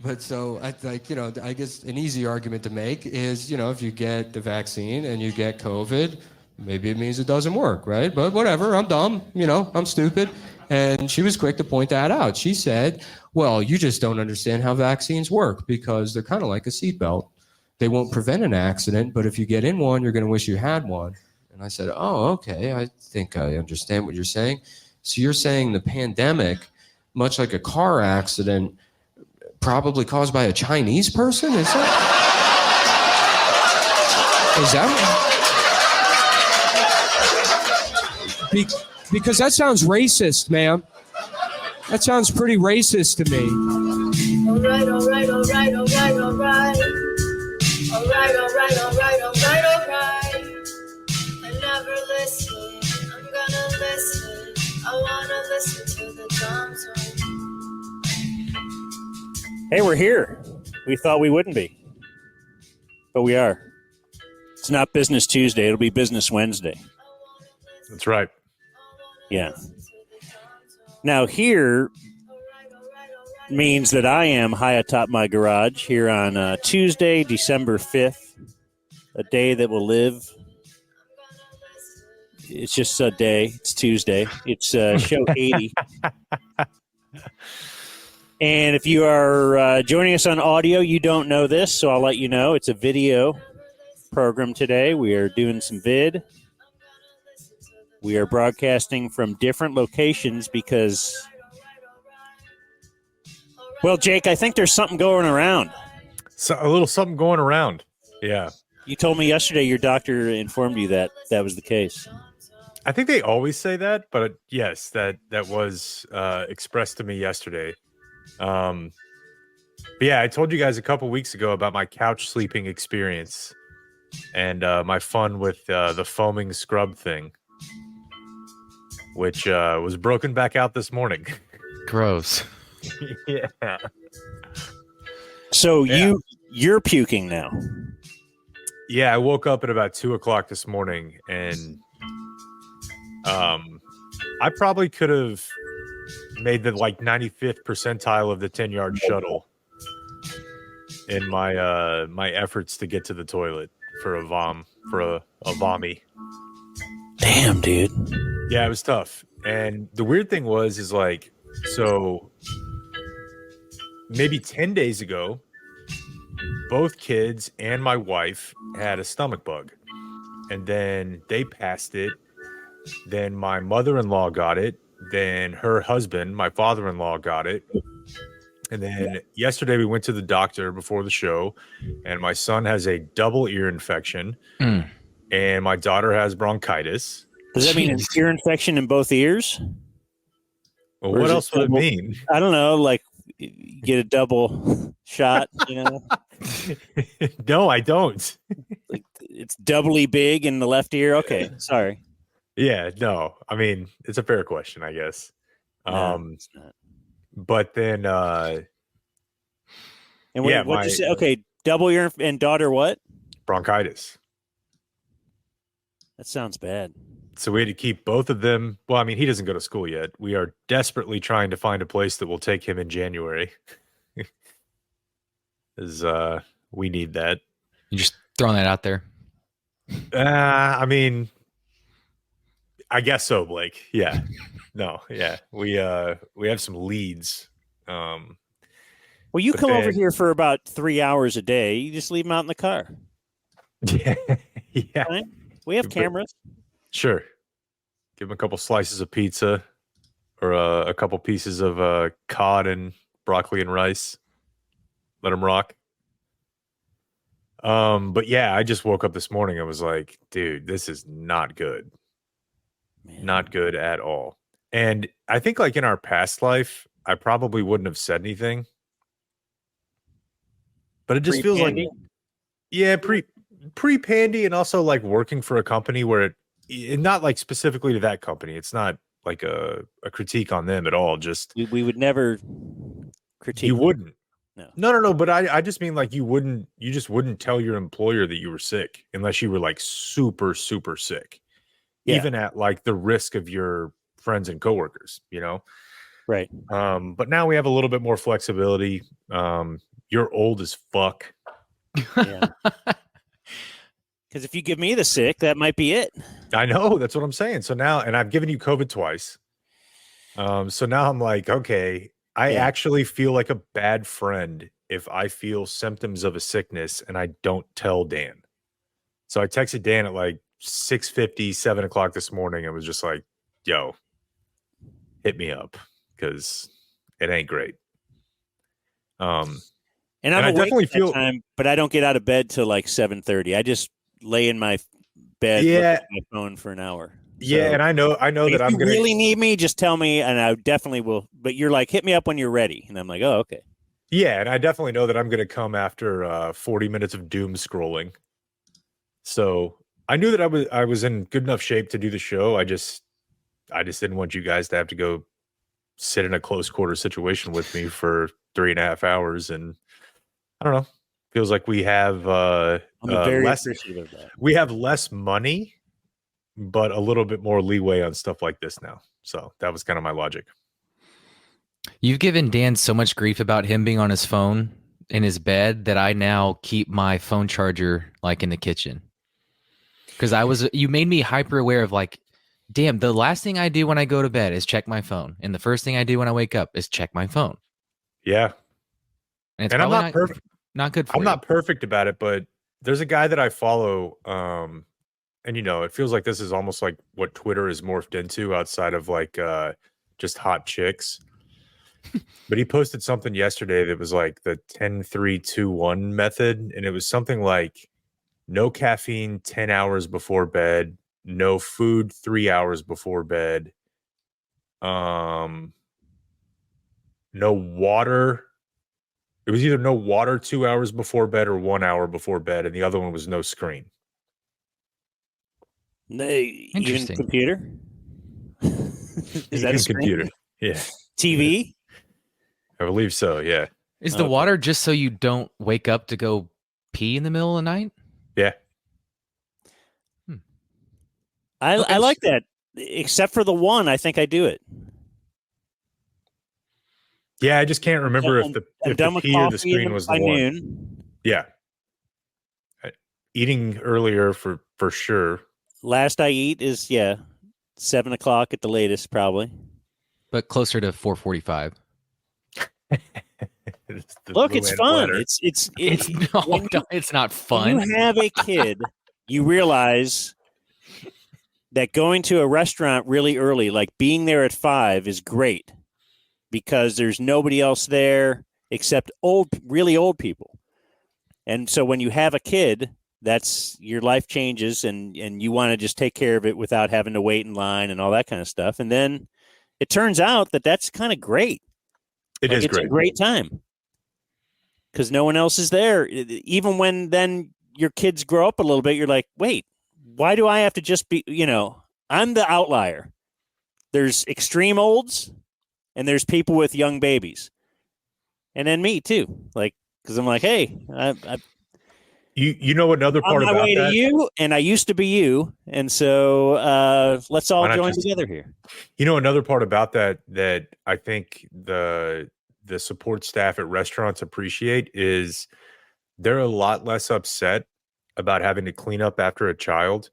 But so I I guess an easy argument to make is, if you get the vaccine and you get COVID, maybe it means it doesn't work, right? But whatever, I'm dumb, I'm stupid. And she was quick to point that out. She said, well, you just don't understand how vaccines work because they're kind of like a seatbelt. They won't prevent an accident, but if you get in one, you're going to wish you had one. And I said, oh, okay, I think I understand what you're saying. So you're saying the pandemic, much like a car accident, probably caused by a Chinese person? Is that because that sounds racist, ma'am. That sounds pretty racist to me. All right. I never listen. I'm gonna listen. I wanna listen to the tom tom. Hey, we're here. We thought we wouldn't be, but we are. It's not Business Tuesday. It'll be Business Wednesday. That's right. Yeah. Now here means that I am high atop my garage here on Tuesday, December 5th, a day that will live. It's just a day. It's Tuesday. It's show 80. And if you are joining us on audio, you don't know this, so I'll let you know. It's a video program today. We are doing some vid. We are broadcasting from different locations because, well, Jake, I think there's something going around. So a little something going around. Yeah. You told me yesterday your doctor informed you that that was the case. I think they always say that, but yes, that was expressed to me yesterday. But yeah, I told you guys a couple weeks ago about my couch sleeping experience and my fun with the foaming scrub thing, which was broken back out this morning. Gross. Yeah. So you're puking now. Yeah, I woke up at about 2:00 this morning, and I probably could have made the 95th percentile of the 10-yard shuttle in my my efforts to get to the toilet for a vommy. Damn, dude. Yeah, it was tough. And the weird thing is so maybe 10 days ago, both kids and my wife had a stomach bug. And then they passed it. Then my mother-in-law got it. Then her husband, my father-in-law, got it. And then yesterday we went to the doctor before the show, and my son has a double ear infection. And my daughter has bronchitis. Does that mean an ear infection in both ears? Well, what else would it mean? I don't know, like get a double shot, No, I don't. Like it's doubly big in the left ear. Okay, sorry. Yeah, no. I mean, it's a fair question, I guess. No, it's not. But then And what'd you say? Okay, double ear and daughter what? Bronchitis. That sounds bad. So we had to keep both of them. Well, I mean, he doesn't go to school yet. We are desperately trying to find a place that will take him in January. Because we need that. You're just throwing that out there. I mean, I guess so, Blake. Yeah. No, yeah. We have some leads. Well, you come over here for about 3 hours a day. You just leave them out in the car. Yeah. Yeah. Right? We have cameras. Sure. Give him a couple slices of pizza or a couple pieces of cod and broccoli and rice. Let him rock. But yeah, I just woke up this morning. I was like, dude, this is not good. Man. Not good at all. And I think in our past life, I probably wouldn't have said anything. But it just feels like, yeah, pre-pandy, and also working for a company where it not specifically to that company. It's not like a critique on them at all. Just we would never critique. You wouldn't. No. But I just mean you just wouldn't tell your employer that you were sick unless you were super, super sick, even at the risk of your friends and coworkers, Right. But now we have a little bit more flexibility. You're old as fuck. Yeah. Because if you give me the sick, that might be it. I know. That's what I'm saying. So now, and I've given you COVID twice. So now I'm like, okay, I actually feel like a bad friend if I feel symptoms of a sickness and I don't tell Dan. So I texted Dan at like 6:50, 7 o'clock this morning and was just like, yo, hit me up because it ain't great. And I'm I awake definitely at that feel time, but I don't get out of bed till like 7:30. I just lay in my bed, look at my phone for an hour. Yeah, So, and I know like, that if I'm you gonna really need me, just tell me, and I definitely will. But you're like, hit me up when you're ready, and I'm like, oh, okay. Yeah, and I definitely know that I'm gonna come after 40 minutes of doom scrolling. So I knew that I was in good enough shape to do the show. I just didn't want you guys to have to go sit in a close quarter situation with me for 3.5 hours. And I don't know. Feels like we have I'm very less appreciative of that. we have less money, but a little bit more leeway on stuff like this now. So that was kind of my logic. You've given Dan so much grief about him being on his phone in his bed that I now keep my phone charger like in the kitchen. Because you made me hyper aware of like, damn, the last thing I do when I go to bed is check my phone. And the first thing I do when I wake up is check my phone. Yeah. And it's I'm probably not perfect. Not good for I'm you. not perfect about it, but there's a guy that I follow. And it feels like this is almost like what Twitter is morphed into outside of like just hot chicks. But he posted something yesterday that was like the 10-3-2-1 method. And it was something like no caffeine 10 hours before bed, no food 3 hours before bed, no water. It was either no water 2 hours before bed or 1 hour before bed. And the other one was no screen. Even Interesting. computer? Is that a screen? Computer? Yeah. TV? I believe so. Yeah. Is the water just so you don't wake up to go pee in the middle of the night? Yeah. I like that. Except for the one, I think I do it. Yeah, I just can't remember if the pee or the coffee screen was the one. Noon. Yeah. Eating earlier for sure. Last I eat is 7 o'clock at the latest, probably. But closer to 4:45. Look, it's fun. It's not fun. When you have a kid, you realize that going to a restaurant really early, like being there at 5, is great because there's nobody else there except really old people. And so when you have a kid, that's your life changes and you want to just take care of it without having to wait in line and all that kind of stuff. And then it turns out that that's kind of great. It's great. A great time because no one else is there. Even when then your kids grow up a little bit, you're like, wait, why do I have to just be, I'm the outlier. There's extreme olds and there's people with young babies. And then me too. Like, because I'm like, hey, you know another part about that? I'm on my way to you, and I used to be you. And so let's all join together here. You know another part about that I think the support staff at restaurants appreciate is they're a lot less upset about having to clean up after a child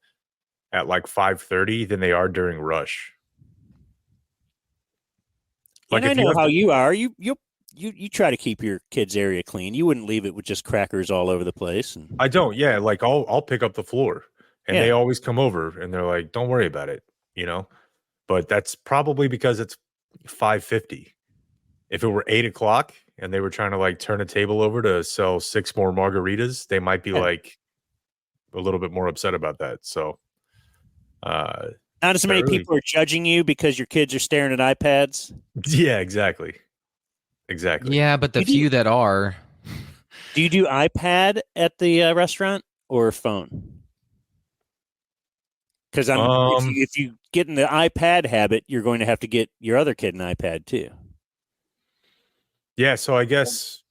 at like 5:30 than they are during rush. Like, and I know how you are. You try to keep your kids' area clean. You wouldn't leave it with just crackers all over the place. And I don't. Yeah, like I'll pick up the floor, and they always come over, and they're like, "Don't worry about it," But that's probably because it's 5:50. If it were 8 o'clock and they were trying to like turn a table over to sell 6 more margaritas, they might be like a little bit more upset about that. So, not as many people are judging you because your kids are staring at iPads. Yeah, exactly. Yeah, but the few that are. Do you do iPad at the restaurant or phone? Because if you get in the iPad habit, you're going to have to get your other kid an iPad too. Yeah, so I guess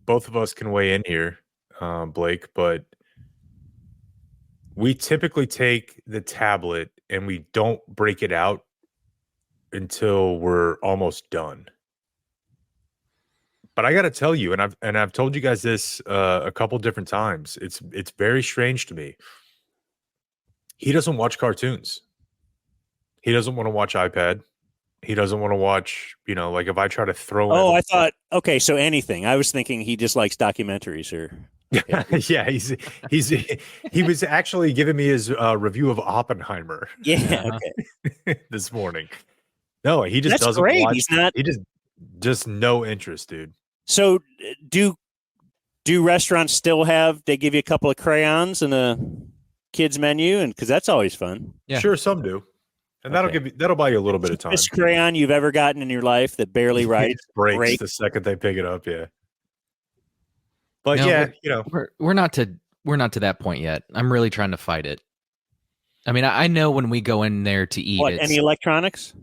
both of us can weigh in here, Blake, but we typically take the tablet and we don't break it out until we're almost done. But I got to tell you, and I've told you guys this a couple different times. It's very strange to me. He doesn't watch cartoons. He doesn't want to watch iPad. He doesn't want to watch, like if I try to throw Oh, him. I thought, okay, so anything. I was thinking he just likes documentaries or. Yeah, he was actually giving me his review of Oppenheimer. Yeah, okay. This morning. No, he just That's doesn't great. watch. He's not. He just no interest, dude. So do restaurants still have? They give you a couple of crayons and a kids menu, and because that's always fun. Yeah. Sure, some do, and that'll buy you a little bit of time. Best crayon you've ever gotten in your life that barely writes. breaks the second they pick it up. Yeah, but No, we're not to that point yet. I'm really trying to fight it. I mean, I know when we go in there to eat, What, any electronics?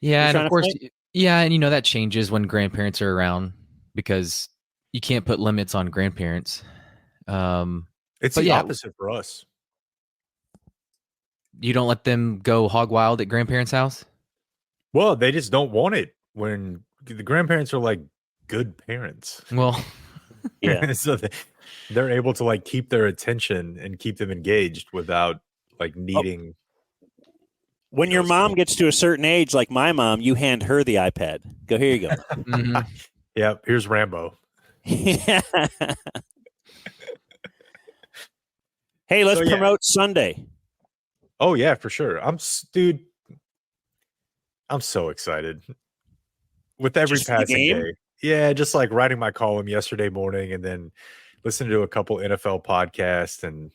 Yeah, and trying of to course, fight? yeah, and that changes when grandparents are around because you can't put limits on grandparents. It's but the yeah. opposite for us. You don't let them go hog wild at grandparents' house? Well, they just don't want it when the grandparents are like good parents. Well, Yeah. So they're able to like keep their attention and keep them engaged without like needing. When your mom gets to a certain age, like my mom, you hand her the iPad. Go, here you go. mhm. Yeah, here's Rambo. Hey, let's So, yeah. promote Sunday. Oh yeah, for sure. Dude, I'm so excited with every Just for the passing game? day. Yeah, just like writing my column yesterday morning and then listening to a couple NFL podcasts, and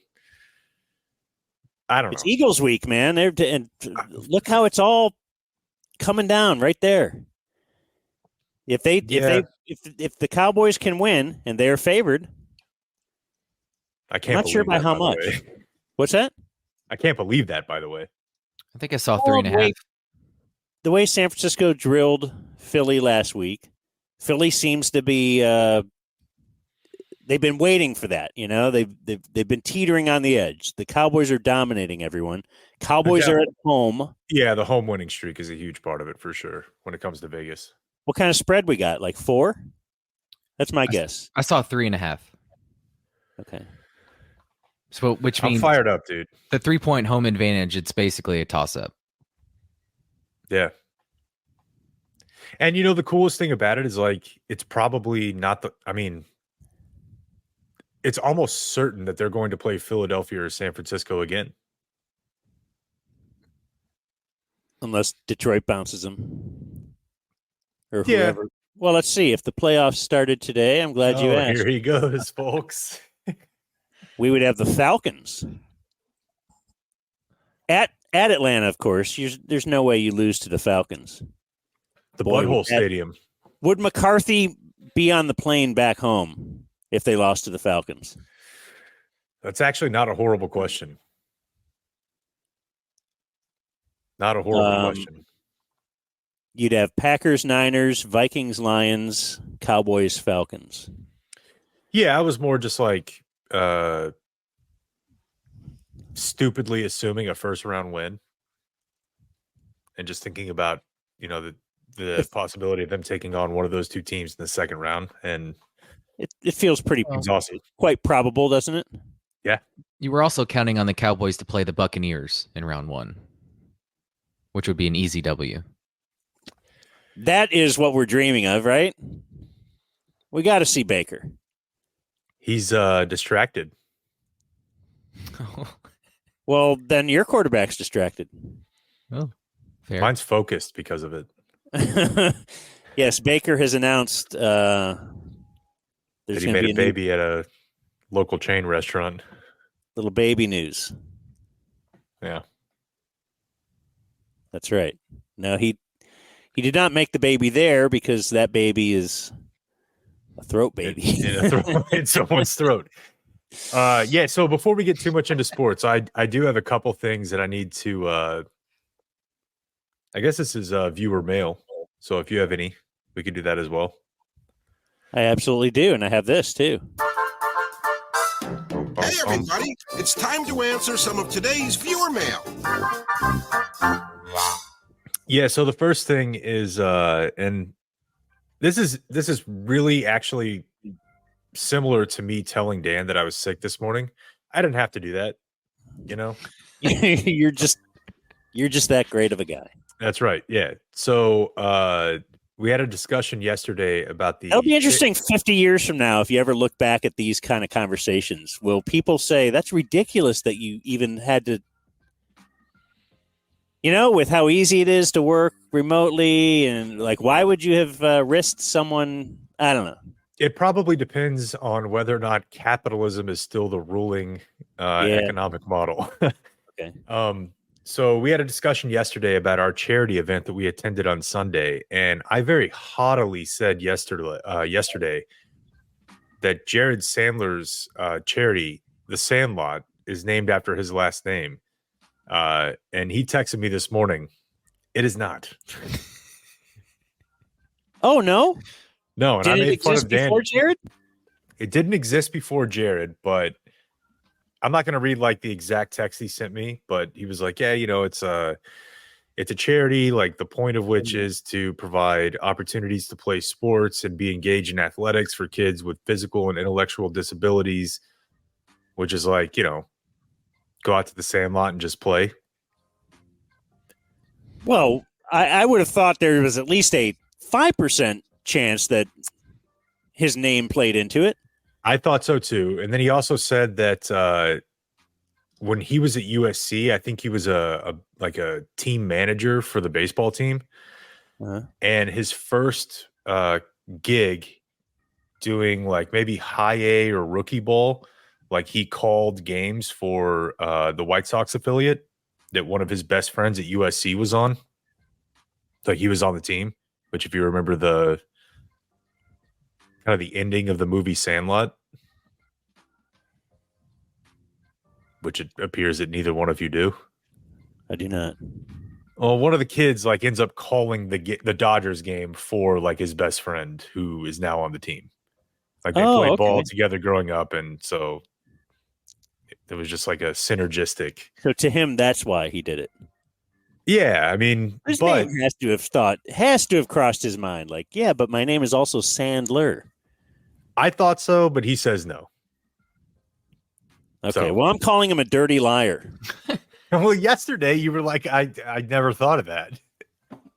I don't know. It's Eagles week, man. And look how it's all coming down right there. If the Cowboys can win and they're favored, I can't. I'm not sure believe by that, how the much. way. What's that? I can't believe that, by the way. I think I saw 3.5. The way San Francisco drilled Philly last week, Philly seems to be. They've been waiting for that. They've been teetering on the edge. The Cowboys are dominating everyone. Cowboys are at home. Yeah, the home winning streak is a huge part of it for sure when it comes to Vegas. What kind of spread we got? Like 4? That's my guess. I saw 3.5. Okay. So, which I'm means fired up, dude. the 3-point home advantage, it's basically a toss-up. Yeah. And the coolest thing about it is like it's probably not it's almost certain that they're going to play Philadelphia or San Francisco again. Unless Detroit bounces them. Or Yeah. whoever. Well, let's see. If the playoffs started today, I'm glad you asked. Here he goes, folks. We would have the Falcons. At Atlanta, of course. There's no way you lose to the Falcons. The Boy, Butthole would that- Stadium. Would McCarthy be on the plane back home if they lost to the Falcons? That's actually not a horrible question. Not a horrible question. You'd have Packers, Niners, Vikings, Lions, Cowboys, Falcons. Yeah, I was more just like stupidly assuming a first round win and just thinking about, the possibility of them taking on one of those two teams in the second round. And It feels pretty exhausting. quite probable, doesn't it? Yeah. You were also counting on the Cowboys to play the Buccaneers in round 1, which would be an easy W. That is what we're dreaming of, right? We got to see Baker. He's distracted. Well, then your quarterback's distracted. Oh, fair. Mine's focused because of it. Yes, Baker has announced That there's he going to made be a baby at a local chain restaurant. little baby news. Yeah. That's right. No, he did not make the baby there because that baby is a throat baby. In someone's throat. Yeah, so before we get too much into sports, I do have a couple things that I need to I guess this is viewer mail. So if you have any, we could do that as well. I absolutely do, and I have this too. Hey, everybody. It's time to answer some of today's viewer mail. Yeah, so the first thing is and This is really actually similar to me telling Dan that I was sick this morning. I didn't have to do that, you know. you're just that great of a guy. That's right. Yeah. So we had a discussion yesterday about the. That'll be interesting 50 years from now if you ever look back at these kind of conversations. Will people say that's ridiculous that you even had to, with how easy it is to work remotely, and like, why would you have risked someone? I don't know. It probably depends on whether or not capitalism is still the ruling economic model. Okay. So we had a discussion yesterday about our charity event that we attended on Sunday, and I very haughtily said yesterday that Jared Sandler's charity, The Sandlot, is named after his last name. And he texted me this morning. It is not. Oh, no? No, and Did I it made fun exist of Dan. before Jared? It didn't exist before Jared, but I'm not going to read like the exact text he sent me, but he was like, yeah, it's a charity, like the point of which is to provide opportunities to play sports and be engaged in athletics for kids with physical and intellectual disabilities, which is like, go out to the Sandlot and just play. Well, I would have thought there was at least a 5% chance that his name played into it. I thought so too. And then he also said that when he was at USC, I think he was a team manager for the baseball team. Uh-huh. And his first gig doing like maybe high A or rookie ball, like he called games for the White Sox affiliate that one of his best friends at USC was on. Like he was on the team, which if you remember the kind of the ending of the movie Sandlot, which it appears that neither one of you do. I do not. Well, one of the kids like ends up calling the Dodgers game for like his best friend who is now on the team. Like they played ball together growing up, and so it was just like a synergistic. So to him, that's why he did it. Yeah, I mean, His but name has to have crossed his mind. Like, yeah, but my name is also Sandler. I thought so, but he says no. Okay, So- well, I'm calling him a dirty liar. Well, yesterday you were like, I never thought of that.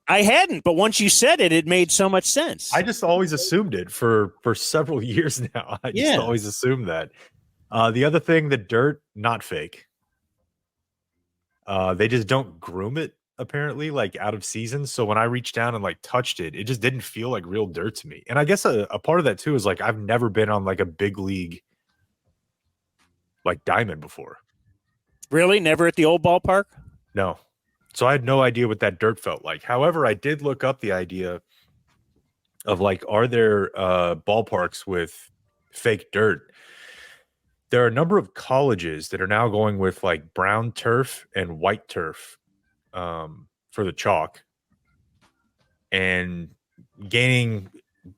I hadn't, but once you said it, it made so much sense. I just always assumed it for several years now. I just always assumed that. The other thing, the dirt, not fake. They just don't groom it, apparently, like out of season. So when I reached down and like touched it, it just didn't feel like real dirt to me. And I guess a part of that too is like I've never been on like a big league like diamond before. Really? Never at the old ballpark? No. So I had no idea what that dirt felt like. However, I did look up the idea of like, are there ballparks with fake dirt? There are a number of colleges that are now going with like brown turf and white turf for the chalk and gaining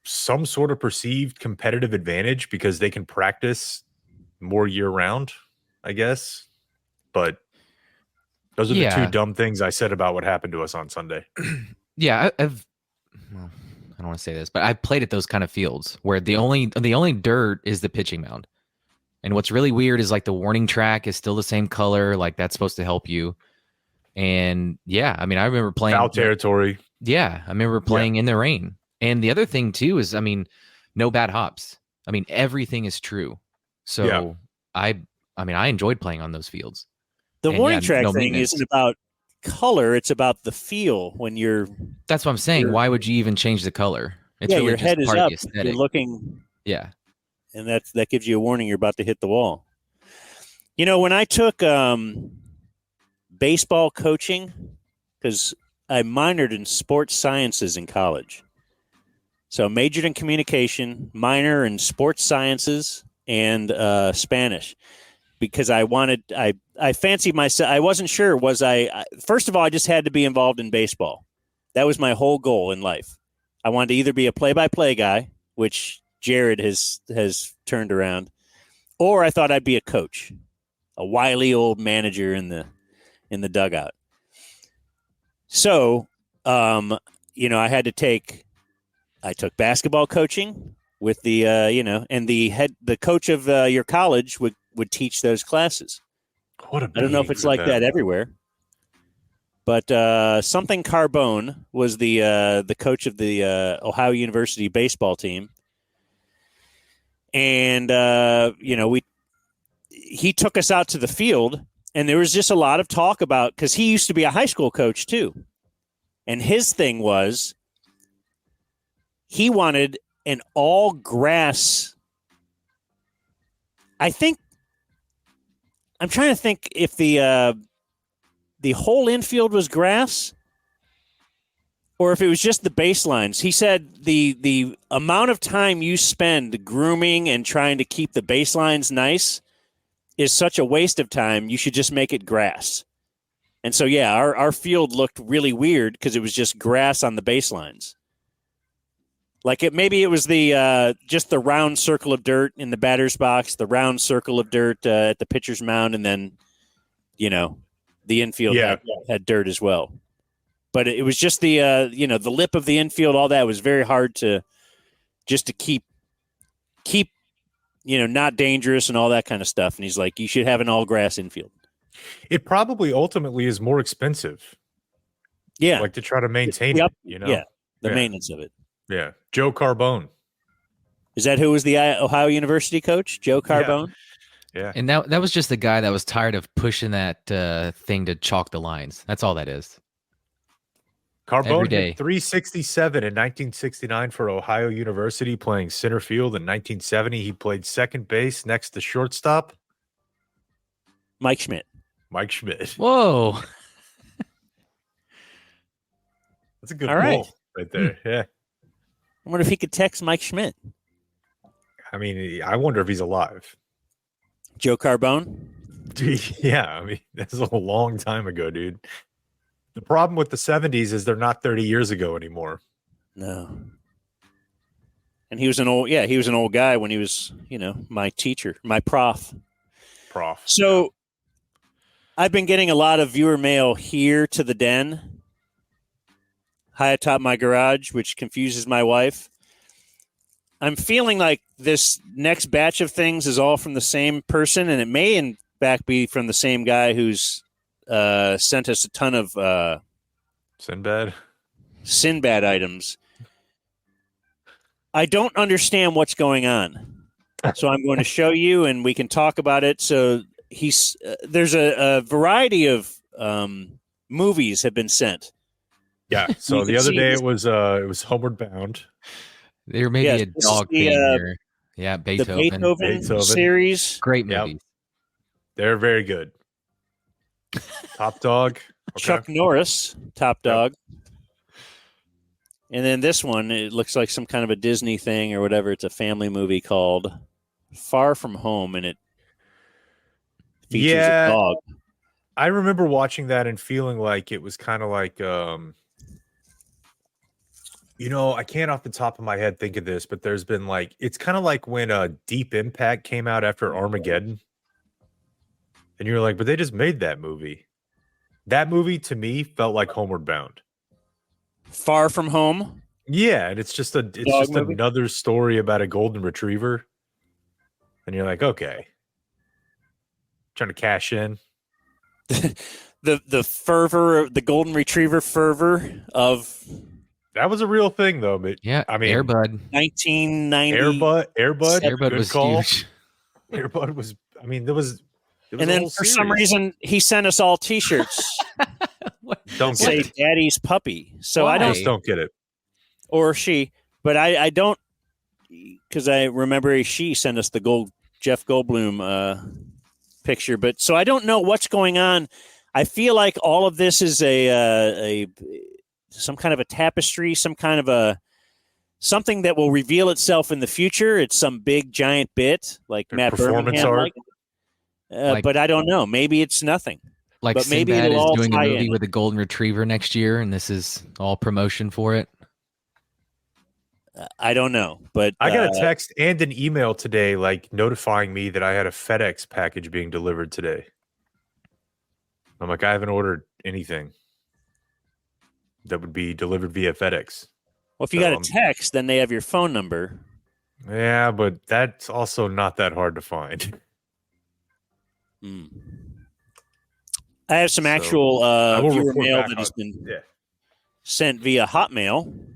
some sort of perceived competitive advantage because they can practice more year round, I guess. But those are the two dumb things I said about what happened to us on Sunday. Yeah, I don't want to say this, but I played at those kind of fields where the only dirt is the pitching mound. And what's really weird is like the warning track is still the same color, like that's supposed to help you. And yeah, I mean, I remember playing foul territory. Yeah, I remember playing in the rain. And the other thing too is, I mean, no bad hops. I mean, everything is true. So I enjoyed playing on those fields. The warning track thing isn't about color; it's about the feel when you're. That's what I'm saying. Why would you even change the color? It's really your just head is part up. of the aesthetic. You're looking. Yeah, and that gives you a warning you're about to hit the wall. You know, when I took baseball coaching, because I minored in sports sciences in college, so majored in communication, minor in sports sciences and Spanish. Because I fancied myself. I wasn't sure. First of all, I just had to be involved in baseball. That was my whole goal in life. I wanted to either be a play-by-play guy, which Jared has turned around, or I thought I'd be a coach, a wily old manager in the dugout. So, I had to take I took basketball coaching with the and the coach of your college would teach those classes. What a I don't know if being it's for like that them. everywhere, but something Carbone was the coach of the Ohio University baseball team, and he took us out to the field, and there was just a lot of talk about, because he used to be a high school coach too, and his thing was he wanted an all grass. I'm trying to think if the whole infield was grass or if it was just the baselines. He said the amount of time you spend grooming and trying to keep the baselines nice is such a waste of time. You should just make it grass. And so, yeah, our field looked really weird because it was just grass on the baselines. Like maybe it was the just the round circle of dirt in the batter's box, the round circle of dirt at the pitcher's mound, and then, the infield had dirt as well. But it was just the the lip of the infield, all that was very hard to keep not dangerous and all that kind of stuff. And he's like, you should have an all grass infield. It probably ultimately is more expensive. Yeah, like to try to maintain it. Yeah, the maintenance of it. Yeah, Joe Carbone. Is that who was the Ohio University coach? Joe Carbone? Yeah. And that was just the guy that was tired of pushing that thing to chalk the lines. That's all that is. Carbone hit 367 in 1969 for Ohio University, playing center field. In 1970, he played second base next to shortstop. Mike Schmidt. Whoa. That's a good all pull right there. Yeah. I wonder if he could text Mike Schmidt. I mean, I wonder if he's alive. Joe Carbone? Yeah, I mean, that's a long time ago, dude. The problem with the 70s is they're not 30 years ago anymore. No. And he was an old guy when he was, my teacher, my prof. So I've been getting a lot of viewer mail here to the den, high atop my garage, which confuses my wife. I'm feeling like this next batch of things is all from the same person, and it may in fact be from the same guy who's sent us a ton of Sinbad items. I don't understand what's going on, so I'm going to show you, and we can talk about it. So there's a variety of movies have been sent. Yeah. So the other day it was Homeward Bound. There may be a dog thing here. Yeah, Beethoven. The Beethoven series. Great movies. Yep. They're very good. Top Dog. Okay. Chuck Norris, Top Dog. And then this one, it looks like some kind of a Disney thing or whatever. It's a family movie called Far From Home, and it features a dog. I remember watching that and feeling like it was kind of like I can't off the top of my head think of this, but there's been it's kind of like when Deep Impact came out after Armageddon. And you're like, but they just made that movie. That movie to me felt like Homeward Bound. Far From Home? Yeah, and it's just another story about a golden retriever. And you're like, okay. Trying to cash in. the fervor, the golden retriever fervor of that was a real thing, though. But yeah, I mean, Airbud, 1990, Airbud was cool. Huge. Airbud was. I mean, there was. And then for some reason, he sent us all T-shirts. Don't say get it. "Daddy's puppy." So Why? I don't get it, or she, but I don't, because I remember she sent us the Jeff Goldblum picture. But so I don't know what's going on. I feel like all of this is a some kind of a tapestry, some kind of something that will reveal itself in the future. It's some big giant bit like Matt performance Birmingham, art. But I don't know. Maybe it's nothing. Like but maybe Sinbad it'll is all doing a tie movie in. with a golden retriever next year, and this is all promotion for it. I don't know, but I got a text and an email today, notifying me that I had a FedEx package being delivered today. I'm like, I haven't ordered anything that would be delivered via FedEx. Well, if you got a text, then they have your phone number. Yeah, but that's also not that hard to find. I have some actual viewer mail that has been sent via Hotmail.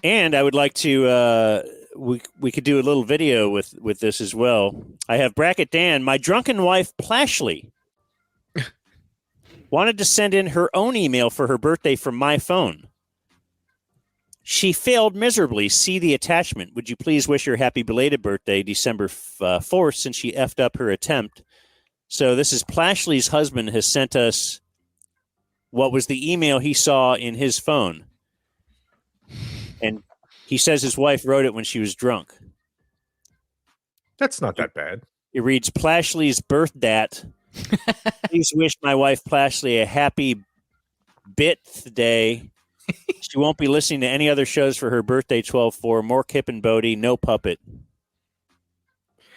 And I would like to we could do a little video with this as well. I have Bracket Dan. My drunken wife, Plashley, wanted to send in her own email for her birthday from my phone. She failed miserably. See the attachment. Would you please wish her happy belated birthday, December 4th, since she effed up her attempt? So this is Plashley's husband has sent us what was the email he saw in his phone. And he says his wife wrote it when she was drunk. That's not that bad. It reads, Plashley's birthday. Please wish my wife Plashley a happy birthday. She won't be listening to any other shows for her birthday, 12/4. More Kip and Bodie, no puppet.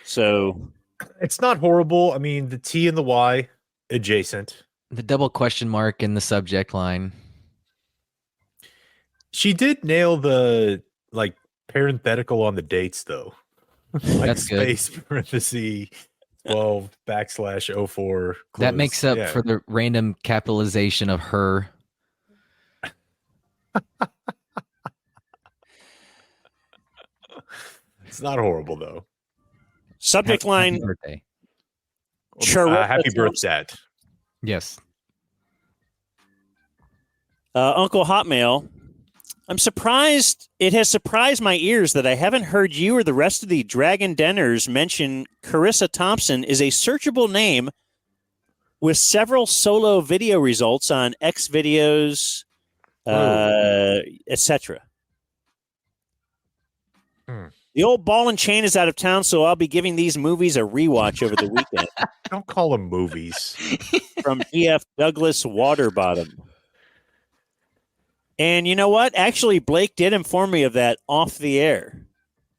So it's not horrible. I mean, the T and the Y adjacent. The double question mark in the subject line. She did nail the parenthetical on the dates though. That's space good. parenthesis 12/04. That makes up for the random capitalization of her. It's not horrible though. Subject line. Happy birthday. Happy birthday. Yes. Uncle Hotmail. I'm surprised. It has surprised my ears that I haven't heard you or the rest of the Dragon Denners mention Carissa Thompson is a searchable name with several solo video results on X videos, etc. The old ball and chain is out of town, so I'll be giving these movies a rewatch over the weekend. Don't call them movies. From GF Douglas Waterbottom. And you know what? Actually, Blake did inform me of that off the air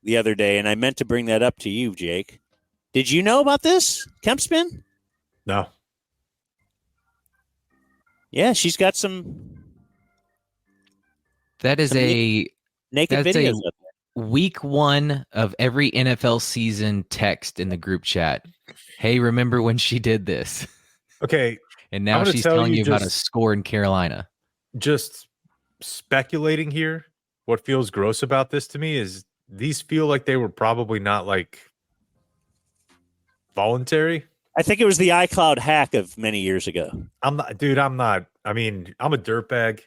the other day, and I meant to bring that up to you, Jake. Did you know about this, Kempspin? No. Yeah, she's got some. That is a naked videos up there. Week 1 of every NFL season text in the group chat. Hey, remember when she did this? Okay. And now she's telling you about a score in Carolina. Just speculating here. What feels gross about this to me is these feel like they were probably not voluntary. I think it was the iCloud hack of many years ago. I'm not, dude. I'm not. I mean, I'm a dirtbag.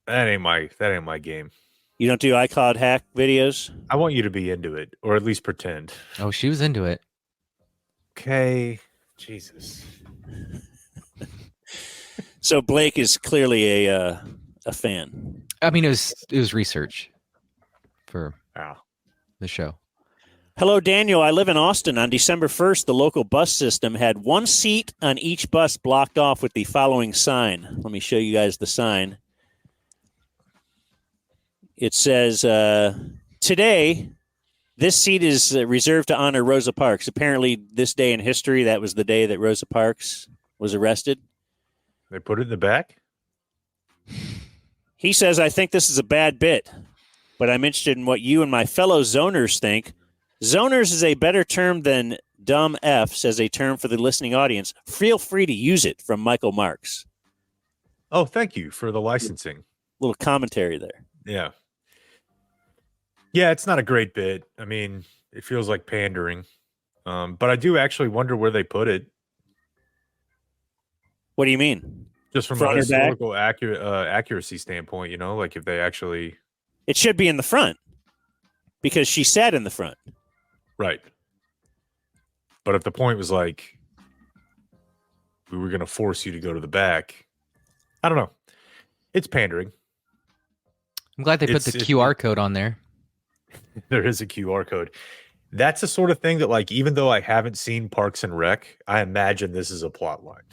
That ain't my game. You don't do iCloud hack videos? I want you to be into it, or at least pretend. Oh, she was into it. Okay. Jesus. So Blake is clearly a fan. I mean, it was research for the show. Hello, Daniel. I live in Austin. On December 1st, the local bus system had one seat on each bus blocked off with the following sign. Let me show you guys the sign. It says, today, this seat is reserved to honor Rosa Parks. Apparently, this day in history, that was the day that Rosa Parks was arrested. They put it in the back? He says, I think this is a bad bit, but I'm interested in what you and my fellow zoners think. Zoners is a better term than dumb Fs as a term for the listening audience. Feel free to use it, from Michael Marks. Oh, thank you for the licensing. Little commentary there. Yeah. Yeah, it's not a great bit. I mean, it feels like pandering. But I do actually wonder where they put it. What do you mean? Just from a historical accuracy standpoint, if they actually... It should be in the front because she sat in the front. Right. But if the point was we were going to force you to go to the back, I don't know. It's pandering. I'm glad they put the QR code on there. There is a QR code. That's the sort of thing that, even though I haven't seen Parks and Rec, I imagine this is a plot line.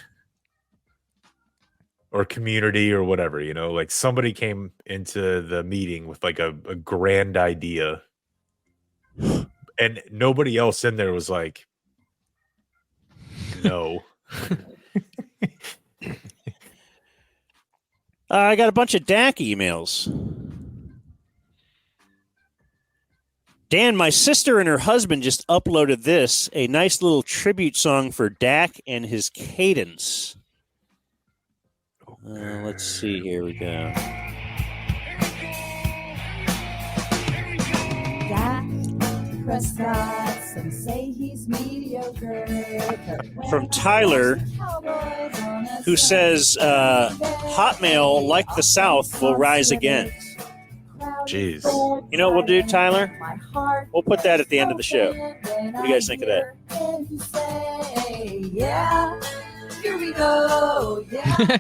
Or Community or whatever, somebody came into the meeting with a grand idea and nobody else in there was no. I got a bunch of Dak emails. Dan, my sister and her husband just uploaded this, a nice little tribute song for Dak and his cadence. Let's see. Here we go. Dak Prescott, some say he's mediocre. From Tyler, who says, Hotmail, like the South, will rise again. Jeez. You know what we'll do, Tyler? We'll put that at the end of the show. What do you guys think of that? Yeah, here we go. Yeah.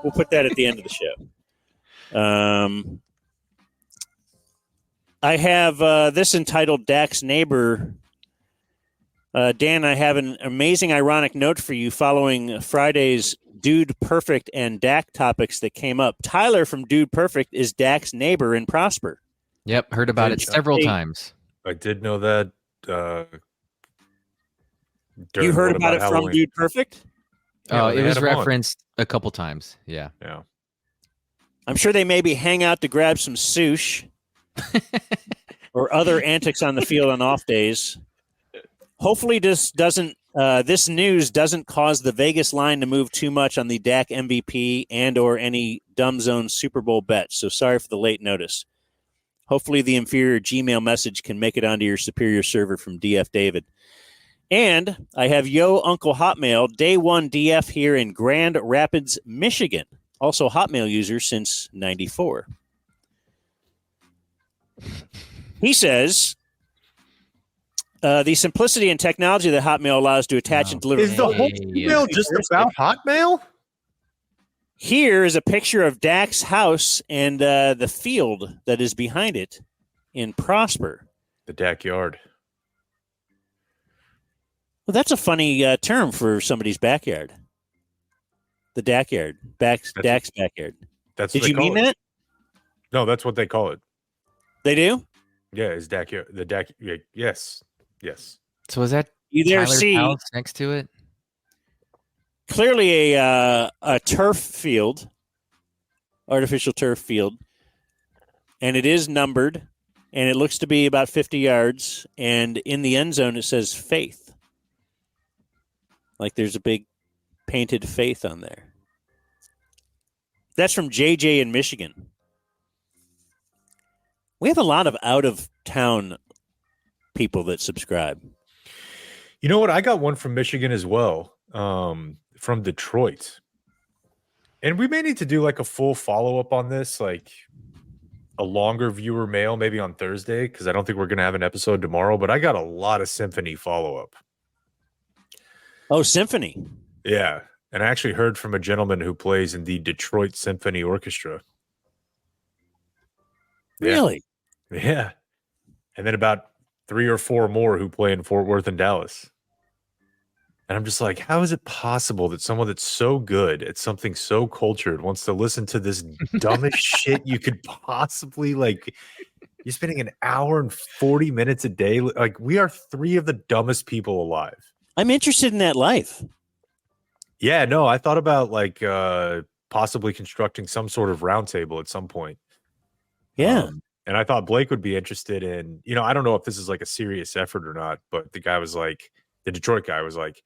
We'll put that at the end of the show. I have this entitled Dak's Neighbor. Dan, I have an amazing ironic note for you following Friday's Dude Perfect and Dak topics that came up. Tyler from Dude Perfect is Dak's neighbor in Prosper. Yep, heard about it several times. I did know that. You heard about it Halloween. from Dude Perfect? Oh, Yeah, it they was had 'em on. referenced a couple times. Yeah. Yeah. I'm sure they maybe hang out to grab some sushi or other antics on the field on off days. Hopefully this news doesn't cause the Vegas line to move too much on the Dak MVP and or any dumb zone Super Bowl bets. So sorry for the late notice. Hopefully the inferior Gmail message can make it onto your superior server from DF David. And I have Yo Uncle Hotmail, day one DF here in Grand Rapids, Michigan. Also Hotmail user since 94. He says, the simplicity and technology that Hotmail allows to attach and deliver. Is the whole email just about Hotmail? Here is a picture of Dak's house and the field that is behind it in Prosper. The Dak yard. Well, that's a funny term for somebody's backyard. The Dak yard. Dak's backyard. That's Did what you they call mean it. that? No, that's what they call it. They do? Yeah, is Dak yard. The Dak. Yeah, yes. So is that You there Tyler's see house next to it? clearly a turf field, artificial turf field, and it is numbered, and it looks to be about 50 yards, and in the end zone it says faith. Like there's a big painted faith on there. That's from JJ in Michigan. We have a lot of out-of-town people that subscribe. You know what? I got one from Michigan as well, from Detroit. And we may need to do like a full follow-up on this, like a longer viewer mail, maybe on Thursday, because I don't think we're going to have an episode tomorrow, but I got a lot of Symphony follow-up. Oh, Symphony. Yeah. And I actually heard from a gentleman who plays in the Detroit Symphony Orchestra. Yeah. Really? Yeah. And then about 3 or 4 more who play in Fort Worth and Dallas. And I'm just like, how is it possible that someone that's so good at something so cultured wants to listen to this dumbest shit you could possibly, like, you're spending an hour and 40 minutes a day. Like, we are 3 of the dumbest people alive. I'm interested in that life. Yeah, no, I thought about like possibly constructing some sort of roundtable at some point. Yeah. And I thought Blake would be interested in, I don't know if this is like a serious effort or not, but the Detroit guy was like,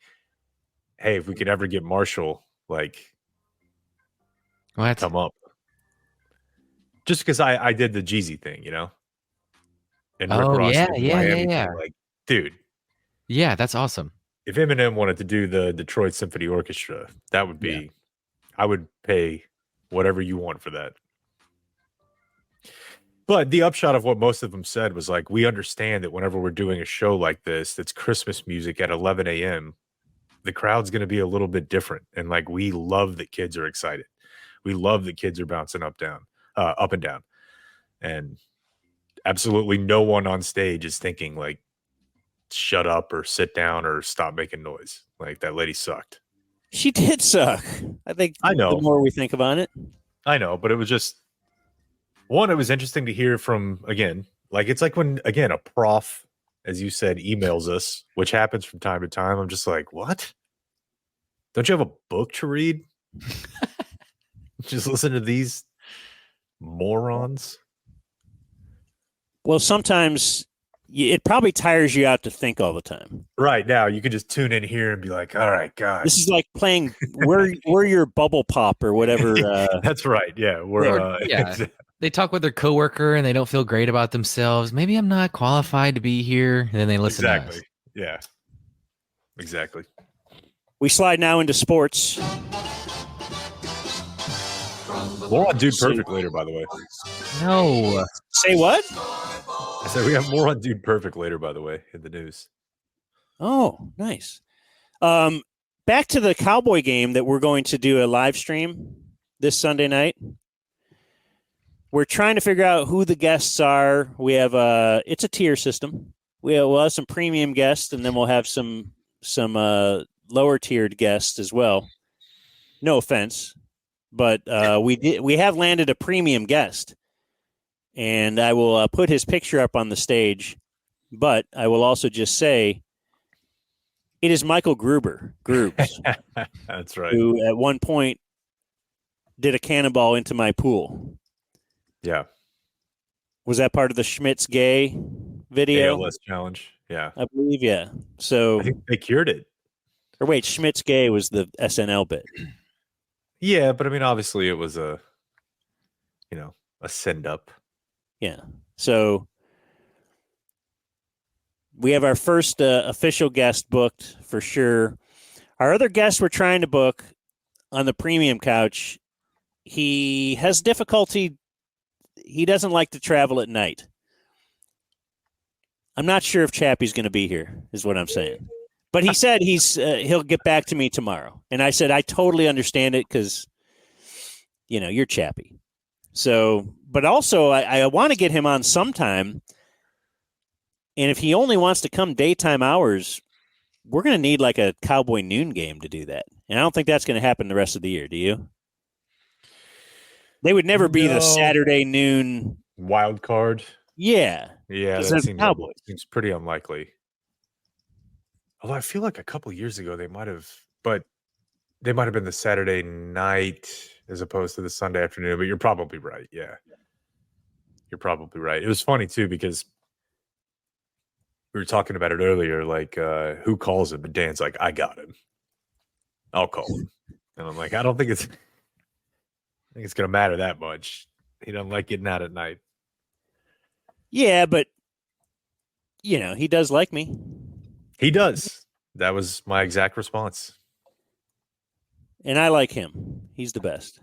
hey, if we could ever get Marshall, like, What? come up. Just because I did the Jeezy thing, And Rick Oh, Ross yeah, did the yeah, Miami yeah. thing. Like, dude, Yeah, that's awesome. if Eminem wanted to do the Detroit Symphony Orchestra, that would be, I would pay whatever you want for that. But the upshot of what most of them said was like, we understand that whenever we're doing a show like this, that's Christmas music at 11 a.m., the crowd's going to be a little bit different. And like, we love that kids are excited. We love that kids are bouncing up and down. And absolutely no one on stage is thinking like, shut up or sit down or stop making noise. Like, that lady sucked. She did suck. I think I know. the more we think about it. I know, but it was just one, it was interesting to hear from, again, like, it's like when, again, a prof, as you said, emails us, which happens from time to time. I'm just like, what? Don't you have a book to read? Just listen to these morons. Well, sometimes it probably tires you out to think all the time. Right now, you could just tune in here and be like, "All right, guys." This is like playing we're your bubble pop or whatever. That's right. Yeah, we're Yeah. They talk with their coworker and they don't feel great about themselves. Maybe I'm not qualified to be here. And then they listen to exactly. us. Yeah, exactly. We slide now into sports. More on Dude Perfect later, by the way. No. Say what? I said we have more on Dude Perfect later, by the way, in the news. Oh, nice. Back to the Cowboy game that we're going to do a live stream this Sunday night. We're trying to figure out who the guests are. We have it's a tier system. We'll have some premium guests, and then we'll have some lower tiered guests as well. No offense, but we have landed a premium guest, and I will put his picture up on the stage. But I will also just say it is Michael Groobs, That's right. who at one point did a cannonball into my pool. Yeah. Was that part of the Schmitz Gay video? ALS challenge. Yeah. I believe, yeah. So, I think they cured it. or wait, Schmitz Gay was the SNL bit. Yeah, but I mean, obviously, it was a send up. Yeah. So we have our first official guest booked for sure. Our other guest we're trying to book on the premium couch, he has difficulty. He doesn't like to travel at night. I'm not sure if Chappie's going to be here, is what I'm saying. But he said he'll get back to me tomorrow. And I said, I totally understand it because, you're Chappie. So, but also I want to get him on sometime. And if he only wants to come daytime hours, we're going to need like a Cowboy noon game to do that. And I don't think that's going to happen the rest of the year. Do you? They would never be the Saturday noon wild card. Yeah. Yeah, that seems pretty unlikely. Although I feel like a couple years ago they might have been the Saturday night as opposed to the Sunday afternoon. But you're probably right. Yeah, you're probably right. It was funny too because we were talking about it earlier. Like, who calls him? And Dan's like, "I got him. I'll call him." And I'm like, I don't think it's going to matter that much. He doesn't like getting out at night. Yeah, but he does like me. He does. That was my exact response. And I like him. He's the best.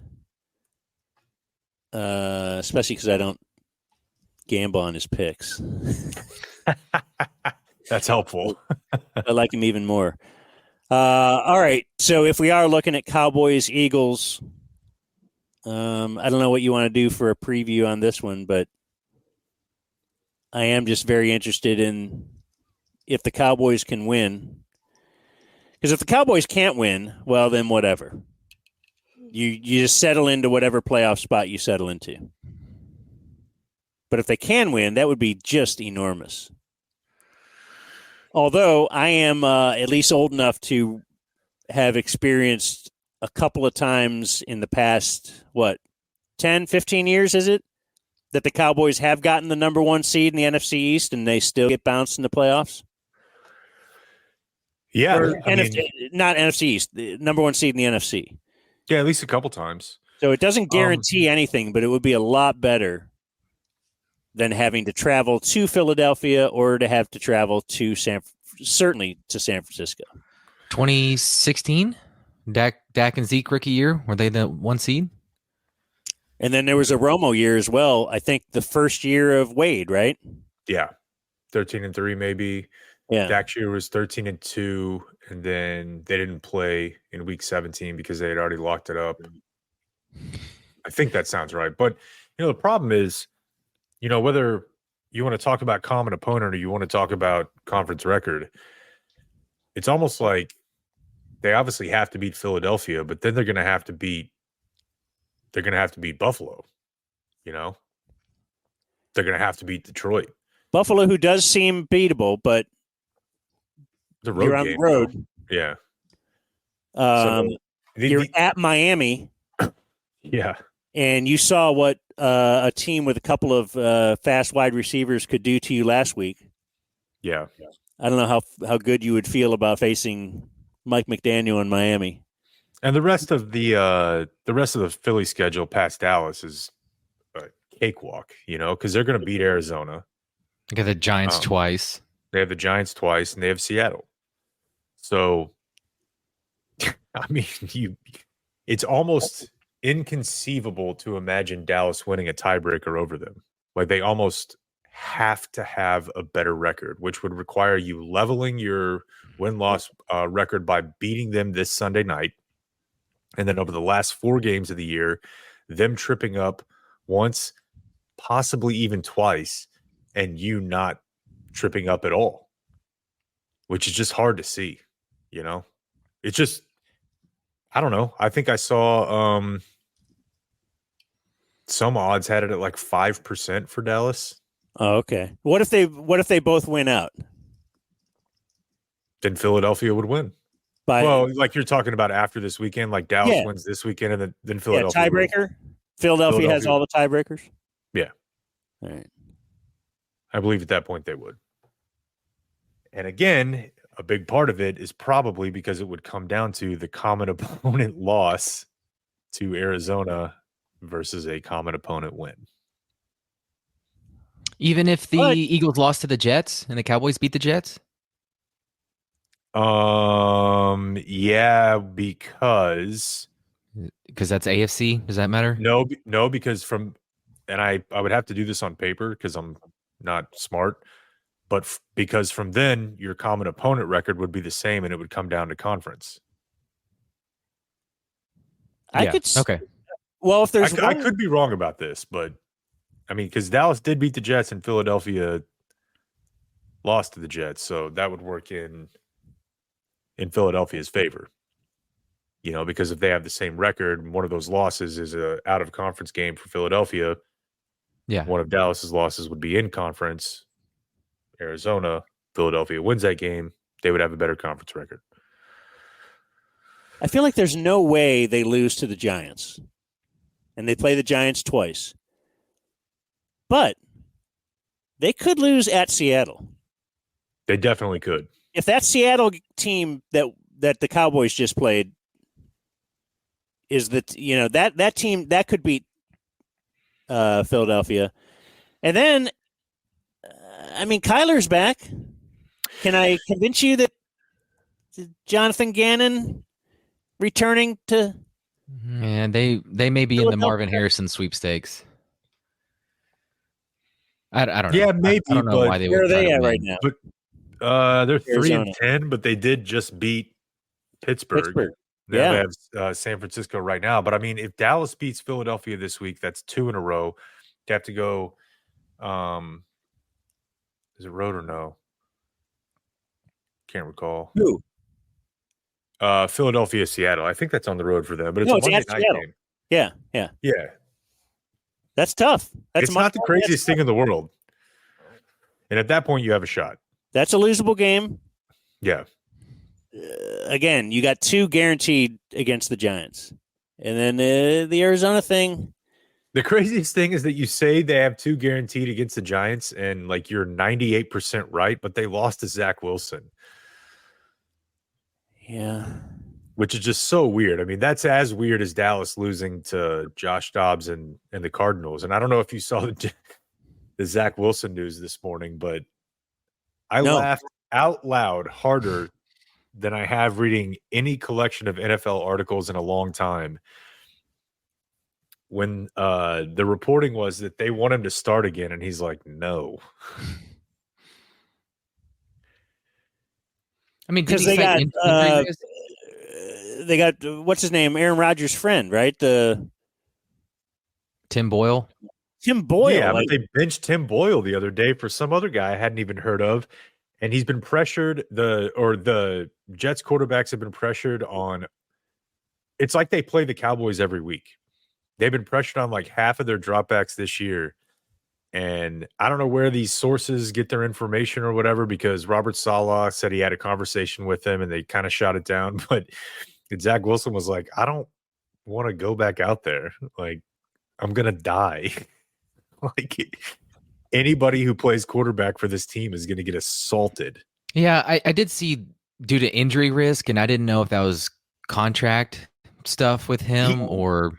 Especially because I don't gamble on his picks. That's helpful. I like him even more. All right. So if we are looking at Cowboys-Eagles, I don't know what you want to do for a preview on this one, but I am just very interested in if the Cowboys can win. Because if the Cowboys can't win, well, then whatever. You just settle into whatever playoff spot you settle into. But if they can win, that would be just enormous. Although I am at least old enough to have experienced a couple of times in the past, 10, 15 years, is it? That the Cowboys have gotten the number one seed in the NFC East and they still get bounced in the playoffs? Yeah. Not NFC East, the number one seed in the NFC. Yeah, at least a couple times. So it doesn't guarantee anything, but it would be a lot better than having to travel to Philadelphia or to have to travel to San Francisco. 2016, Dak and Zeke rookie year, were they the one seed? And then there was a Romo year as well. I think the first year of Wade, right? Yeah, 13-3 maybe. Yeah. Dak's year was 13-2, and then they didn't play in week 17 because they had already locked it up. I think that sounds right. But the problem is, whether you want to talk about common opponent or you want to talk about conference record, it's almost like they obviously have to beat Philadelphia, but then they're going to have to beat Buffalo. They're going to have to beat Detroit. Buffalo, who does seem beatable, but the road you're on game, the road. Yeah. You're at Miami. Yeah. And you saw what a team with a couple of fast wide receivers could do to you last week. Yeah. I don't know how good you would feel about facing Mike McDaniel in Miami. And the rest of the Philly schedule past Dallas is a cakewalk, because they're going to beat Arizona. They got the Giants twice. They have the Giants twice, and they have Seattle. So, I mean, it's almost inconceivable to imagine Dallas winning a tiebreaker over them. Like, they almost have to have a better record, which would require you leveling your win-loss record by beating them this Sunday night. And then over the last 4 games of the year, them tripping up once, possibly even twice, and you not tripping up at all, which is just hard to see, It's just, I don't know. I think I saw some odds had it at like 5% for Dallas. Oh, okay. What if they both win out? Then Philadelphia would win. Well, like you're talking about after this weekend, like Dallas wins this weekend, and then Philadelphia. Yeah, tiebreaker. Philadelphia has all the tiebreakers. Yeah. All right. I believe at that point they would. And again, a big part of it is probably because it would come down to the common opponent loss to Arizona versus a common opponent win. Even if the Eagles lost to the Jets and the Cowboys beat the Jets? Yeah, because that's AFC. Does that matter? No, because I would have to do this on paper because I'm not smart, but because from then your common opponent record would be the same and it would come down to conference. Okay. Well, if there's I could be wrong about this, but I mean, because Dallas did beat the Jets and Philadelphia lost to the Jets, so that would work in Philadelphia's favor. Because if they have the same record, and one of those losses is a out of conference game for Philadelphia. Yeah. One of Dallas's losses would be in conference. Arizona, Philadelphia wins that game, they would have a better conference record. I feel like there's no way they lose to the Giants. And they play the Giants twice. But they could lose at Seattle. They definitely could. If that Seattle team that the Cowboys just played is that team that could beat Philadelphia, and then Kyler's back. Can I convince you that Jonathan Gannon returning to? And they may be in the Marvin Harrison sweepstakes. I don't know. Yeah, maybe. I don't know why they would. Where are they at right now? But they're 3-10, but they did just beat Pittsburgh. They have San Francisco right now. But I mean, if Dallas beats Philadelphia this week, that's 2 in a row. They have to go. Is it road or no? Can't recall. Who? Philadelphia, Seattle. I think that's on the road for them, but it's No, a it's Monday at night Seattle. game. Yeah. That's tough. It's not the craziest thing in the world. And at that point, you have a shot. That's a losable game. Yeah. Again, you got 2 guaranteed against the Giants. And then the Arizona thing. The craziest thing is that you say they have 2 guaranteed against the Giants, and like you're 98% right, but they lost to Zach Wilson. Yeah. Which is just so weird. I mean, that's as weird as Dallas losing to Josh Dobbs and the Cardinals. And I don't know if you saw the Zach Wilson news this morning, but I laughed out loud harder than I have reading any collection of NFL articles in a long time when the reporting was that they want him to start again, and he's like, no. I mean, because they got what's his name, Aaron Rodgers' friend, right? The Tim Boyle. Yeah, but they benched Tim Boyle the other day for some other guy I hadn't even heard of, and he's been pressured. The Jets quarterbacks have been pressured on. It's like they play the Cowboys every week. They've been pressured on like half of their dropbacks this year. And I don't know where these sources get their information or whatever, because Robert Saleh said he had a conversation with him and they kind of shot it down. But Zach Wilson was like, I don't want to go back out there. Like, I'm gonna die. Like, anybody who plays quarterback for this team is gonna get assaulted. Yeah, I did see due to injury risk, and I didn't know if that was contract stuff with him or.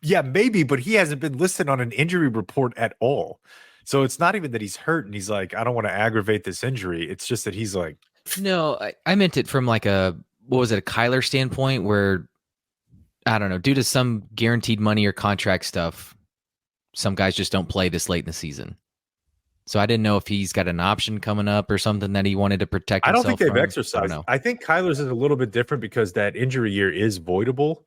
Yeah, maybe, but he hasn't been listed on an injury report at all. So it's not even that he's hurt and he's like, I don't want to aggravate this injury. It's just that he's like, No, I meant it from like a Kyler standpoint where I don't know, due to some guaranteed money or contract stuff, some guys just don't play this late in the season. So I didn't know if he's got an option coming up or something that he wanted to protect I himself don't think they've from. exercised. I think Kyler's is a little bit different because that injury year is voidable.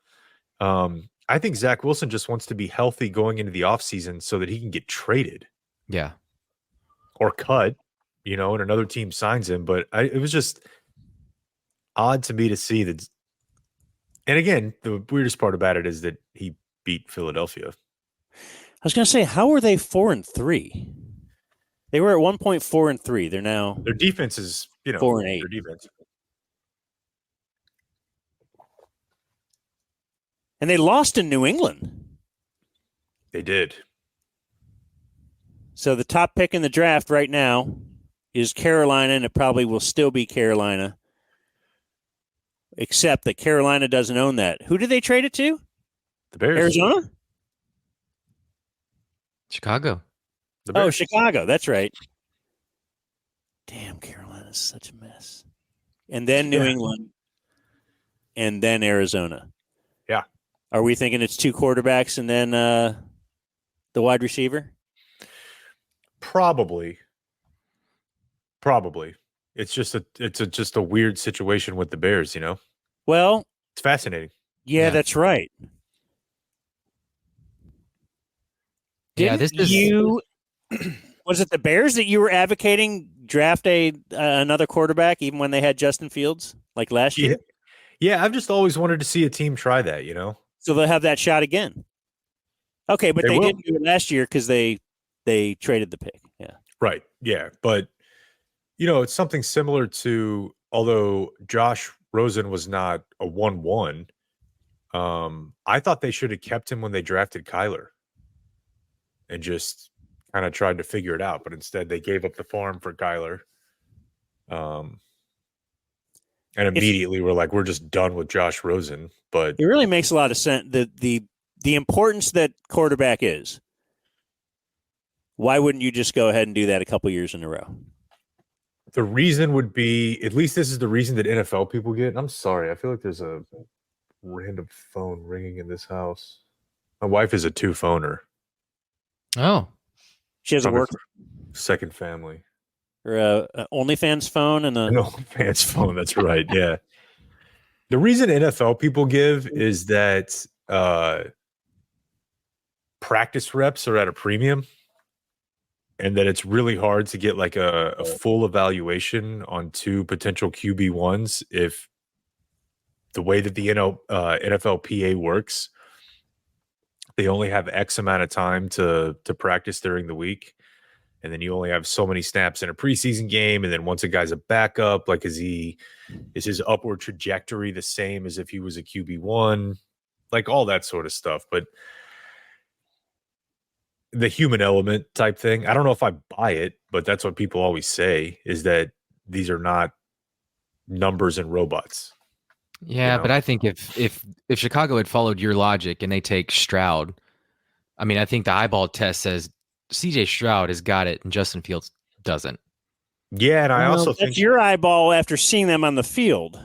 I think Zach Wilson just wants to be healthy going into the offseason so that he can get traded. Yeah. Or cut, and another team signs him. But it was just odd to me to see that. And again, the weirdest part about it is that he beat Philadelphia. I was going to say, how are they 4-3? They were at 1 point 4-3. They're now their defense is 4-8. Their defense. And they lost in New England. They did. So the top pick in the draft right now is Carolina, and it probably will still be Carolina, except that Carolina doesn't own that. Who did they trade it to? The Bears. Arizona? Chicago. Oh, Chicago. That's right. Damn, Carolina's such a mess. And then New England, and then Arizona. Yeah. Are we thinking it's 2 quarterbacks and then the wide receiver? Probably. It's just a weird situation with the Bears, Well, it's fascinating. Yeah, that's right. This is was it the Bears that you were advocating draft another quarterback even when they had Justin Fields like last year? Yeah, I've just always wanted to see a team try that, So they'll have that shot again. Okay, but they didn't do it last year because they traded the pick. Yeah. Right. Yeah. But, it's something similar to, although Josh Rosen was not a 1-1, I thought they should have kept him when they drafted Kyler and just kind of tried to figure it out. But instead, they gave up the farm for Kyler. And immediately we're like, we're just done with Josh Rosen. But it really makes a lot of sense. The importance that quarterback is. Why wouldn't you just go ahead and do that a couple years in a row? The reason would be, at least this is the reason that NFL people get. And I'm sorry, I feel like there's a random phone ringing in this house. My wife is a 2-phoner. Oh. She has a work second family. Or a OnlyFans phone and an OnlyFans phone. That's right. Yeah. The reason NFL people give is that practice reps are at a premium, and that it's really hard to get like a full evaluation on 2 potential QB1s if the way that the NFLPA works, they only have X amount of time to practice during the week. And then you only have so many snaps in a preseason game. And then once a guy's a backup, like is his upward trajectory the same as if he was a QB1? Like all that sort of stuff. But the human element type thing, I don't know if I buy it, but that's what people always say, is that these are not numbers and robots. Yeah, but I think if Chicago had followed your logic and they take Stroud, I mean, I think the eyeball test says CJ Stroud has got it and Justin Fields doesn't. Yeah, and I also think that's your eyeball after seeing them on the field.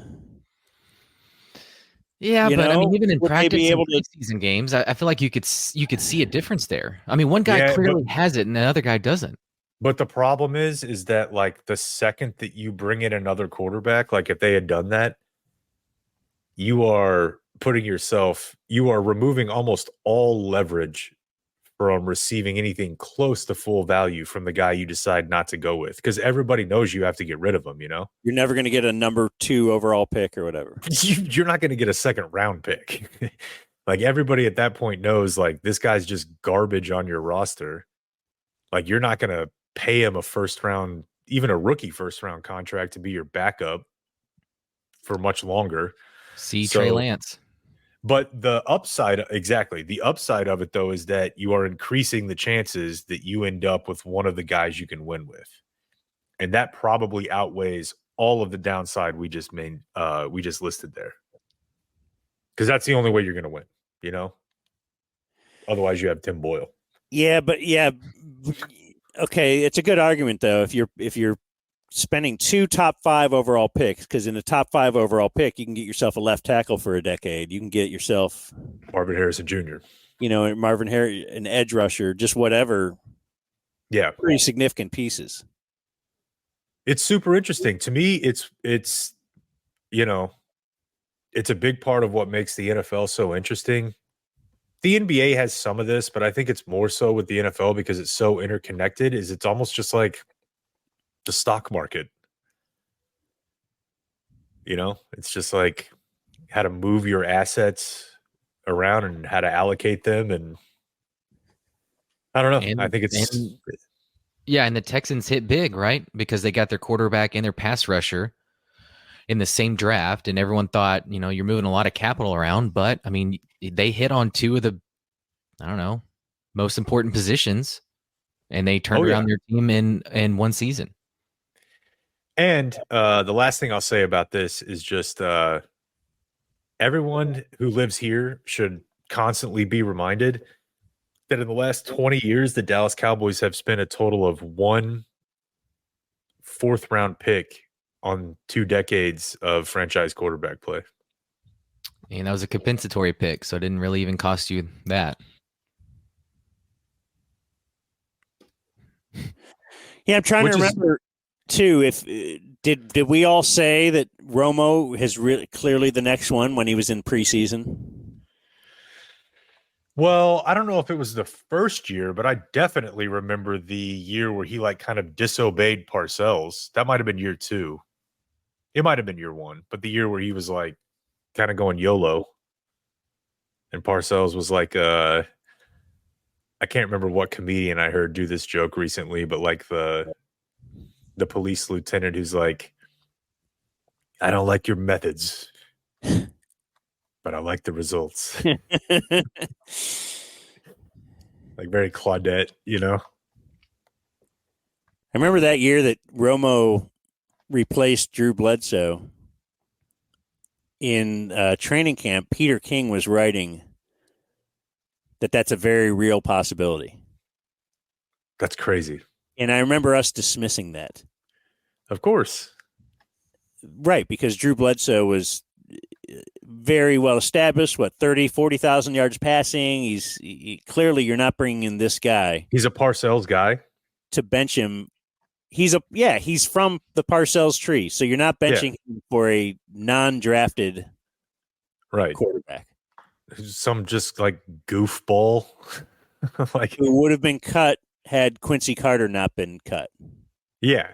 Yeah, but I mean, even in practice and able to preseason games, I feel like you could see a difference there. I mean, one guy clearly has it and the other guy doesn't. But the problem is that like the second that you bring in another quarterback, like if they had done that, you are removing almost all leverage from receiving anything close to full value from the guy you decide not to go with, because everybody knows you have to get rid of him. You're never going to get a number 2 overall pick or whatever. You're not going to get a second round pick. Like everybody at that point knows, like this guy's just garbage on your roster. Like you're not going to pay him a first round, even a rookie first round contract to be your backup for much longer. See Trey Lance. But the upside of it, though, is that you are increasing the chances that you end up with one of the guys you can win with. And that probably outweighs all of the downside we just listed there. Because that's the only way you're going to win, you know? Otherwise, you have Tim Boyle. Yeah, but okay, it's a good argument though. If you're spending 2 top 5 overall picks, because in the top 5 overall pick, you can get yourself a left tackle for a decade. You can get yourself Marvin Harrison Jr. Marvin Harris, an edge rusher, just whatever. Yeah, pretty significant pieces. It's super interesting to me. It's it's a big part of what makes the NFL so interesting. The NBA has some of this, but I think it's more so with the NFL because it's so interconnected. It's almost just like the stock market. It's just like how to move your assets around and how to allocate them. And I don't know. I think it's and the Texans hit big, right? Because they got their quarterback and their pass rusher in the same draft, and everyone thought, you're moving a lot of capital around, but I mean, they hit on 2 of the, most important positions, and they turned around their team in one season. And the last thing I'll say about this is just everyone who lives here should constantly be reminded that in the last 20 years, the Dallas Cowboys have spent a total of 1 fourth-round pick on 2 decades of franchise quarterback play. And that was a compensatory pick, so it didn't really even cost you that. Yeah, I'm trying to remember too. If did we all say that Romo is really clearly the next one when he was in preseason? Well, I don't know if it was the first year, but I definitely remember the year where he kind of disobeyed Parcells. That might have been year 2. It might have been year 1, but the year where he was kind of going YOLO, and Parcells was I can't remember what comedian I heard do this joke recently, but the police lieutenant who's like, I don't like your methods, but I like the results. Very Claudette, I remember that year that Romo replaced Drew Bledsoe in training camp. Peter King was writing that's a very real possibility. That's crazy. And I remember us dismissing that. Of course. Right, because Drew Bledsoe was very well established, 40,000 yards passing. Clearly you're not bringing in this guy. He's a Parcells guy. To bench him. He's from the Parcells tree. So you're not benching him for a non-drafted quarterback. Some just goofball. Who would have been cut had Quincy Carter not been cut. Yeah.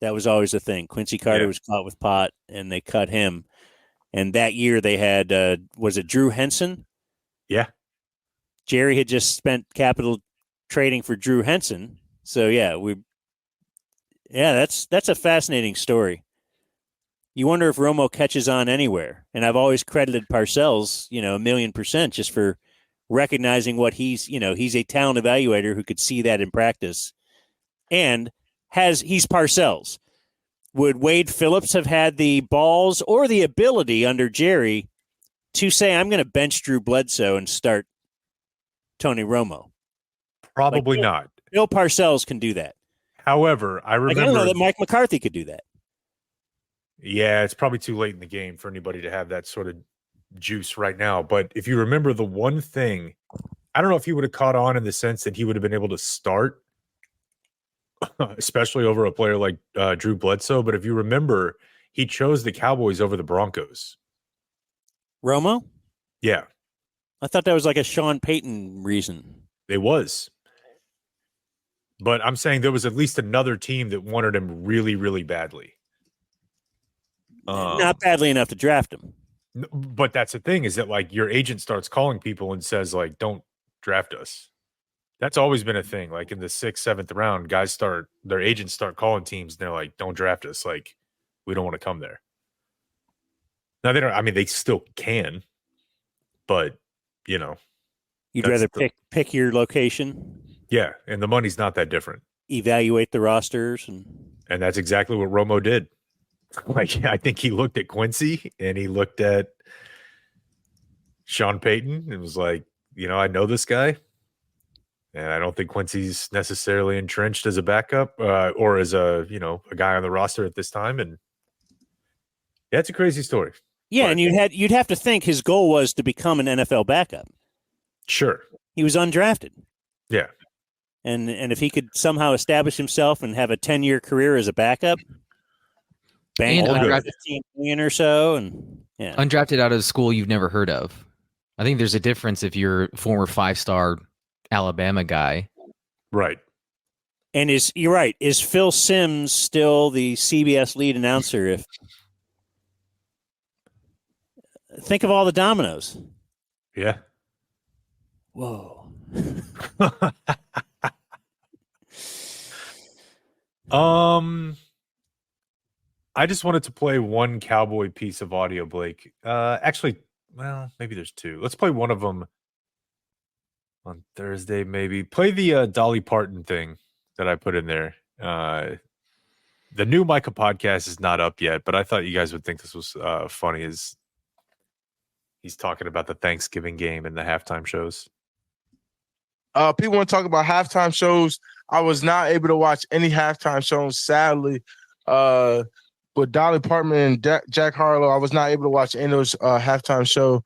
That was always the thing. Quincy Carter was caught with pot, and they cut him. And that year they had, was it Drew Henson? Yeah. Jerry had just spent capital trading for Drew Henson. So, that's a fascinating story. You wonder if Romo catches on anywhere. And I've always credited Parcells, 1,000,000% just for recognizing what he's a talent evaluator who could see that in practice. And he's Parcells. Would Wade Phillips have had the balls or the ability under Jerry to say, I'm going to bench Drew Bledsoe and start Tony Romo? Probably not. Bill Parcells can do that. However, I remember. I don't know that Mike McCarthy could do that. Yeah, it's probably too late in the game for anybody to have that sort of juice right now. But if you remember the one thing, I don't know if he would have caught on in the sense that he would have been able to start, especially over a player like Drew Bledsoe. But if you remember, he chose the Cowboys over the Broncos. Romo? Yeah. I thought that was like a Sean Payton reason. It was. But I'm saying there was at least another team that wanted him really, really badly. Not badly enough to draft him. But that's the thing is that your agent starts calling people and says don't draft us. That's always been a thing. In the 6th, 7th round, their agents start calling teams and they're like, don't draft us. We don't want to come there. Now they don't, they still can, but you know, You'd That's rather the- pick your location, yeah, and the money's not that different. evaluate the rosters, and And that's exactly what Romo did. Like, I think he looked at Quincy and he looked at Sean Payton and was like, I know this guy. And I don't think Quincy's necessarily entrenched as a backup or as a guy on the roster at this time. And yeah, it's a crazy story. yeah, But- and you'd have to think his goal was to become an NFL backup. Sure. He was undrafted. Yeah. And if he could somehow establish himself and have a 10-year career as a backup, bang, And all undrafted- 15 million or so, and yeah, Undrafted out of school you've never heard of. I think there's a difference if you're a former 5-star Alabama guy. and Right. you're right. Is Phil Simms still the CBS lead announcer? If think of all the dominoes. Yeah. Whoa. I just wanted to play one Cowboy piece of audio, Blake. Actually, well, maybe there's two. Let's play one of them on Thursday, maybe. Play the Dolly Parton thing that I put in there. The new Micah podcast is not up yet, but I thought you guys would think this was funny as he's talking about the Thanksgiving game and the halftime shows. People want to talk about halftime shows. I was not able to watch any halftime shows, sadly. But Dolly Parton and Jack Harlow, I was not able to watch any of those halftime show.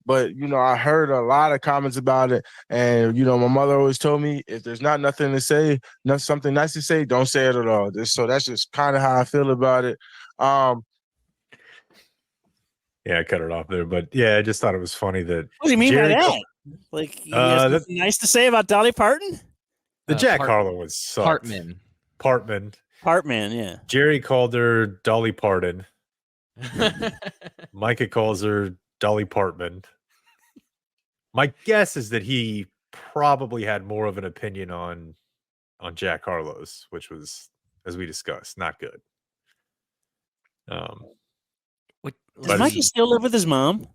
But I heard a lot of comments about it, and my mother always told me if there's not nothing to say, not something nice to say, don't say it at all. So that's just kind of how I feel about it. Yeah, I cut it off there, but yeah, I just thought it was funny that What do you mean Jerry- by that? Like, he has nothing nice to say about Dolly Parton? the Jack Part- Harlow was sucked. Partman. Partman, yeah. Jerry called her Dolly Parton. Micah calls her Dolly Partman. My guess is that he probably had more of an opinion on Jack Harlow's, which was, as we discussed, not good. Does But Mikey still live with his mom?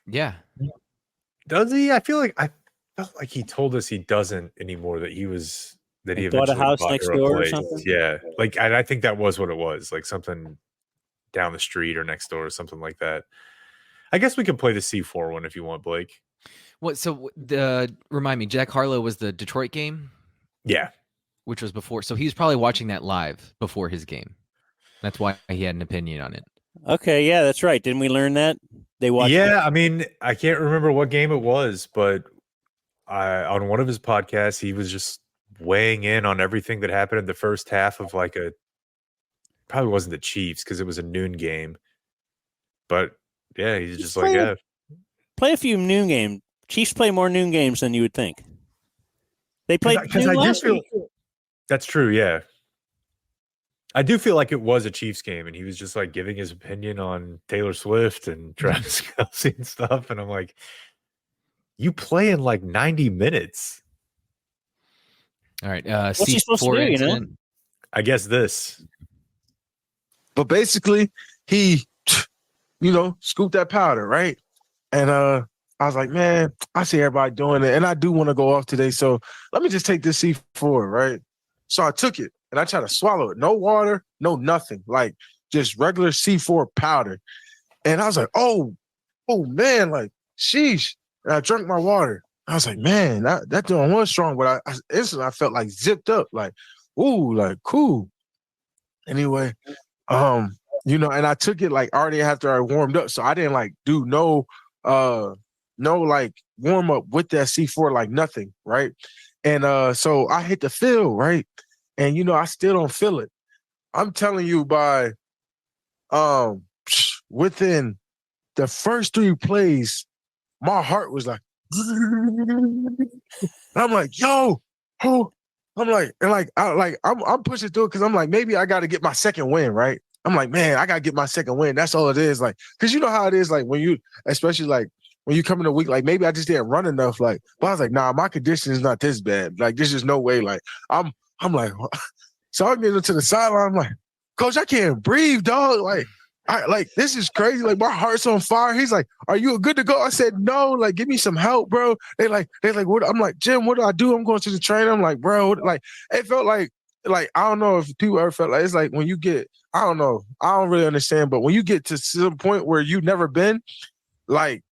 Yeah. does he? I felt like he told us he doesn't anymore. That he He bought a eventually house bought next her a door or place. something? Yeah, and I think that was what it was, like something down the street or next door or something like that. I guess we can play the C4 one if you want, Blake. What? So remind me, Jack Harlow was the Detroit game, Yeah. which was before. So he was probably watching that live before his game. That's why he had an opinion on it. Okay, yeah, that's right. Didn't we learn that? They watched Yeah, I mean, I can't remember what game it was, but on one of his podcasts, he was just weighing in on everything that happened in the first half of probably wasn't the Chiefs because it was a noon game. But yeah, he's just like, yeah. Play a few noon games. Chiefs play more noon games than you would think. They played Because noon I do last feel week. that's true, yeah. I do feel like it was a Chiefs game, and he was just like giving his opinion on Taylor Swift and Travis Kelce and stuff. And I'm like, you play in like 90 minutes. All right. What's he supposed to do, incident. I guess this. But basically, he, scooped that powder, right? And I was like, man, I see everybody doing it, and I do want to go off today, so let me just take this C4, right? So I took it, and I tried to swallow it. No water, no nothing, like just regular C4 powder. And I was like, oh man, like, sheesh. And I drank my water. I was like, man, that doing was strong, but I instantly I felt like zipped up, like, ooh, like cool. Anyway, and I took it like already after I warmed up, so I didn't like do no like warm up with that C4, like nothing, right? And so I hit the field, right? And I still don't feel it. I'm telling you, by within the first 3 plays, my heart was like, and I'm like, yo, oh, I'm like, and like, I'm pushing through it because I'm like, maybe I got to get my second win, right? I'm like, man, I got to get my second win. That's all it is. Like, because you know how it is, like, when you, especially like, when you come in a week, like, maybe I just didn't run enough. Like, but I was like, nah, my condition is not this bad. Like, there's just no way. Like, I'm like, so I'm getting to the sideline. I'm like, coach, I can't breathe, dog. Like, this is crazy. Like, my heart's on fire. He's like, are you good to go? I said, no, like, give me some help, bro. They're like, what? I'm like, Jim, what do I do? I'm going to the train. I'm like, bro, like, it felt like, I don't know if people ever felt like, it's like when you get, I don't know, I don't really understand, but when you get to some point where you've never been, like,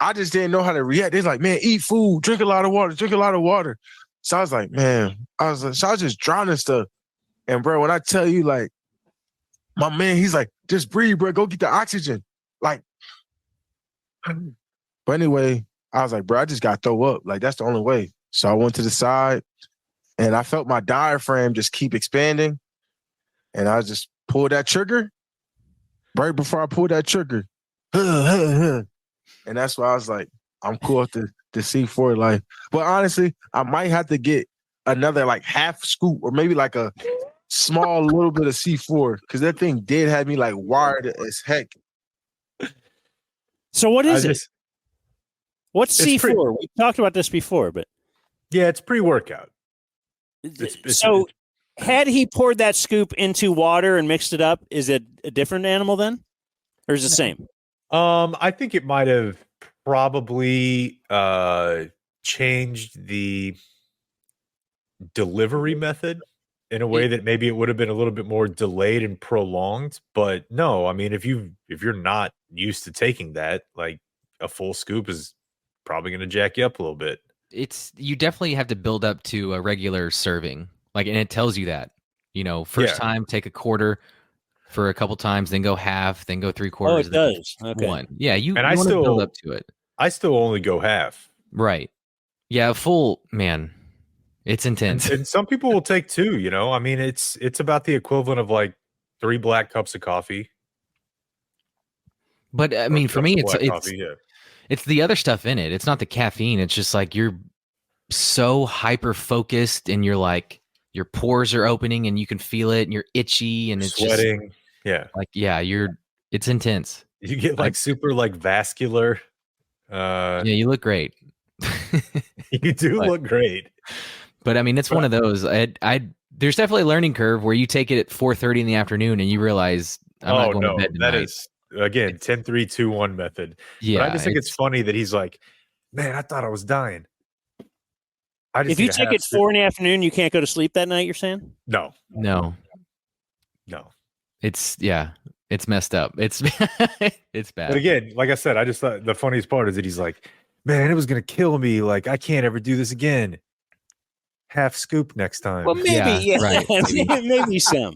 I just didn't know how to react. They're like, man, eat food, drink a lot of water, drink a lot of water. So I was like, man, I was just drowning stuff. And bro, when I tell you, like, my man, he's like, just breathe, bro. Go get the oxygen. Like, but anyway, I was like, bro, I just got to throw up. Like, that's the only way. So I went to the side and I felt my diaphragm just keep expanding. And I just pulled that trigger. Right before I pulled that trigger. And that's why I was like, I'm cool with the C4 life. But honestly, I might have to get another like half scoop or maybe like a small little bit of C4 because that thing did have me like wired as heck. So what is it? What's C4? We talked about this before, but yeah, it's pre-workout. So had he poured that scoop into water and mixed it up, is it a different animal then? Or is it the same? I think it might have probably changed the delivery method in a way that maybe it would have been a little bit more delayed and prolonged. But no, I mean, if you're not used to taking that, like a full scoop is probably going to jack you up a little bit. You definitely have to build up to a regular serving, like, and it tells you that, first time take a quarter for a couple times, then go half, then go 3/4. Oh, it does. Okay. 1. Yeah, you I want to still build up to it. I still only go half. Right. Yeah, full, man. It's intense. And some people will take 2, I mean, it's about the equivalent of like 3 black cups of coffee. But I mean, for me, yeah. It's the other stuff in it. It's not the caffeine. It's just like you're so hyper focused and you're like, your pores are opening and you can feel it and you're itchy and it's sweating. It's intense. You get like super like vascular. Yeah, you look great. You do look great. But I mean, it's one of those. There's definitely a learning curve where you take it at 4:30 in the afternoon and you realize I'm not going to bed tonight. That is again 10-3-2-1 method. Yeah, but I just think it's funny that he's like, man, I thought I was dying. If you take it 4 in the afternoon, you can't go to sleep that night. You're saying? No. It's messed up. It's it's bad. But again, like I said, I just thought the funniest part is that he's like, man, it was gonna kill me. Like, I can't ever do this again. Half scoop next time. Well, maybe, right. Maybe some.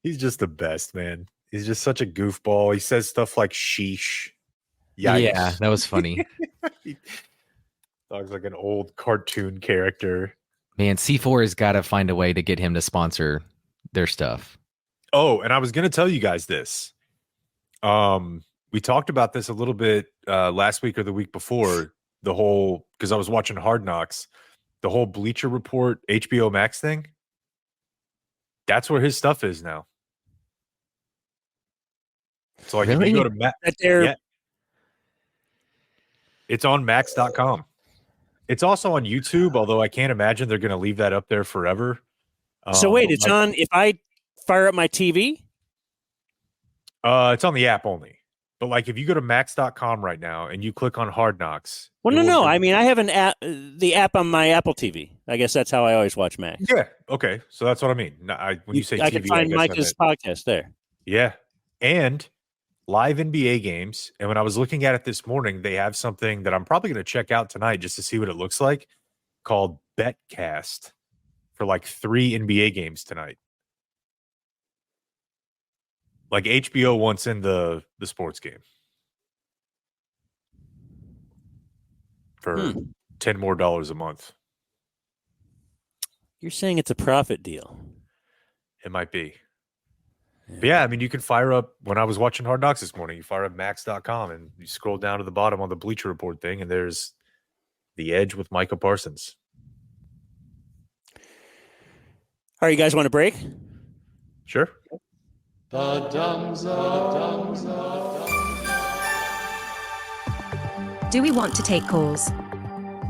He's just the best, man. He's just such a goofball. He says stuff like sheesh. Yikes. Yeah, that was funny. Dog's like an old cartoon character. Man, C4 has got to find a way to get him to sponsor their stuff. Oh, and I was going to tell you guys this. We talked about this a little bit last week or the week before. The whole, because I was watching Hard Knocks, the whole Bleacher Report HBO Max thing. That's where his stuff is now. So like, really? if you go to Max, it's on Max.com. It's also on YouTube, although I can't imagine they're going to leave that up there forever. So wait, it's on. If I fire up my TV, it's on the app only. But like, if you go to Max.com right now and you click on Hard Knocks, well, no. I mean, I have an app, the app on my Apple TV. I guess that's how I always watch Max. Yeah. Okay. So that's what I mean. When you say I TV, can find Micah's podcast there. Yeah, and live NBA games. And when I was looking at it this morning, they have something that I'm probably going to check out tonight just to see what it looks like, called Betcast, for like 3 NBA games tonight. Like HBO wants in the sports game for $10 more a month. You're saying it's a profit deal. It might be. But yeah, I mean, you can fire up, when I was watching Hard Knocks this morning, you fire up Max.com and you scroll down to the bottom on the Bleacher Report thing, and there's The Edge with Micah Parsons. All right, you guys want a break? Sure. Do we want to take calls?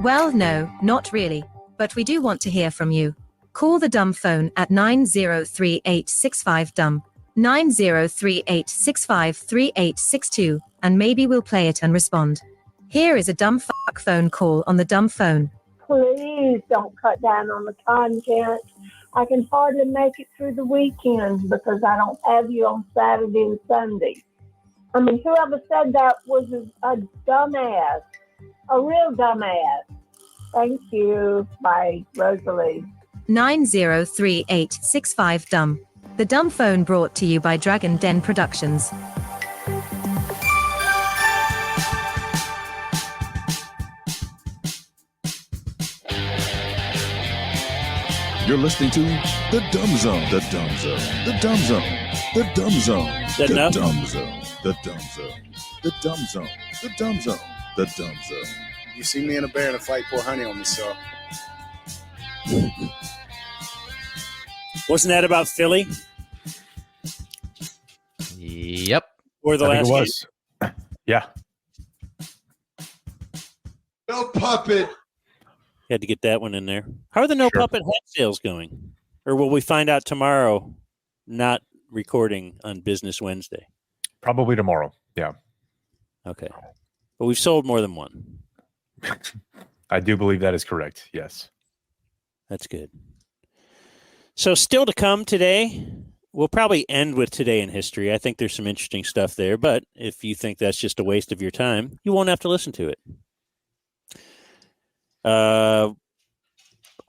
Well, no, not really. But we do want to hear from you. Call the dumb phone at 903865-DUMB, 9038653862, and maybe we'll play it and respond. Here is a dumb fuck phone call on the dumb phone. Please don't cut down on the content. I can hardly make it through the weekends because I don't have you on Saturday and Sunday. I mean, whoever said that was a dumbass, a real dumbass. Thank you. Bye, Rosalie. 903865-DUMB. The dumb phone brought to you by Dragon Den Productions. You're listening to The Dumb Zone. The Dumb Zone. The Dumb Zone. The Dumb Zone. The Dumb Zone. The Dumb Zone. The Dumb Zone. The Dumb Zone. The Dumb Zone. You see me and a bear in a fight, pour honey on me, so. Wasn't that about Philly? Yep. Or the I last think it was. Yeah. No puppet. Had to get that one in there. How are the No Puppet head sales going? Or will we find out tomorrow, not recording on Business Wednesday? Probably tomorrow. Yeah. Okay. But we've sold more than one. I do believe that is correct. Yes. That's good. So still to come today, we'll probably end with Today in History. I think there's some interesting stuff there, but if you think that's just a waste of your time, you won't have to listen to it.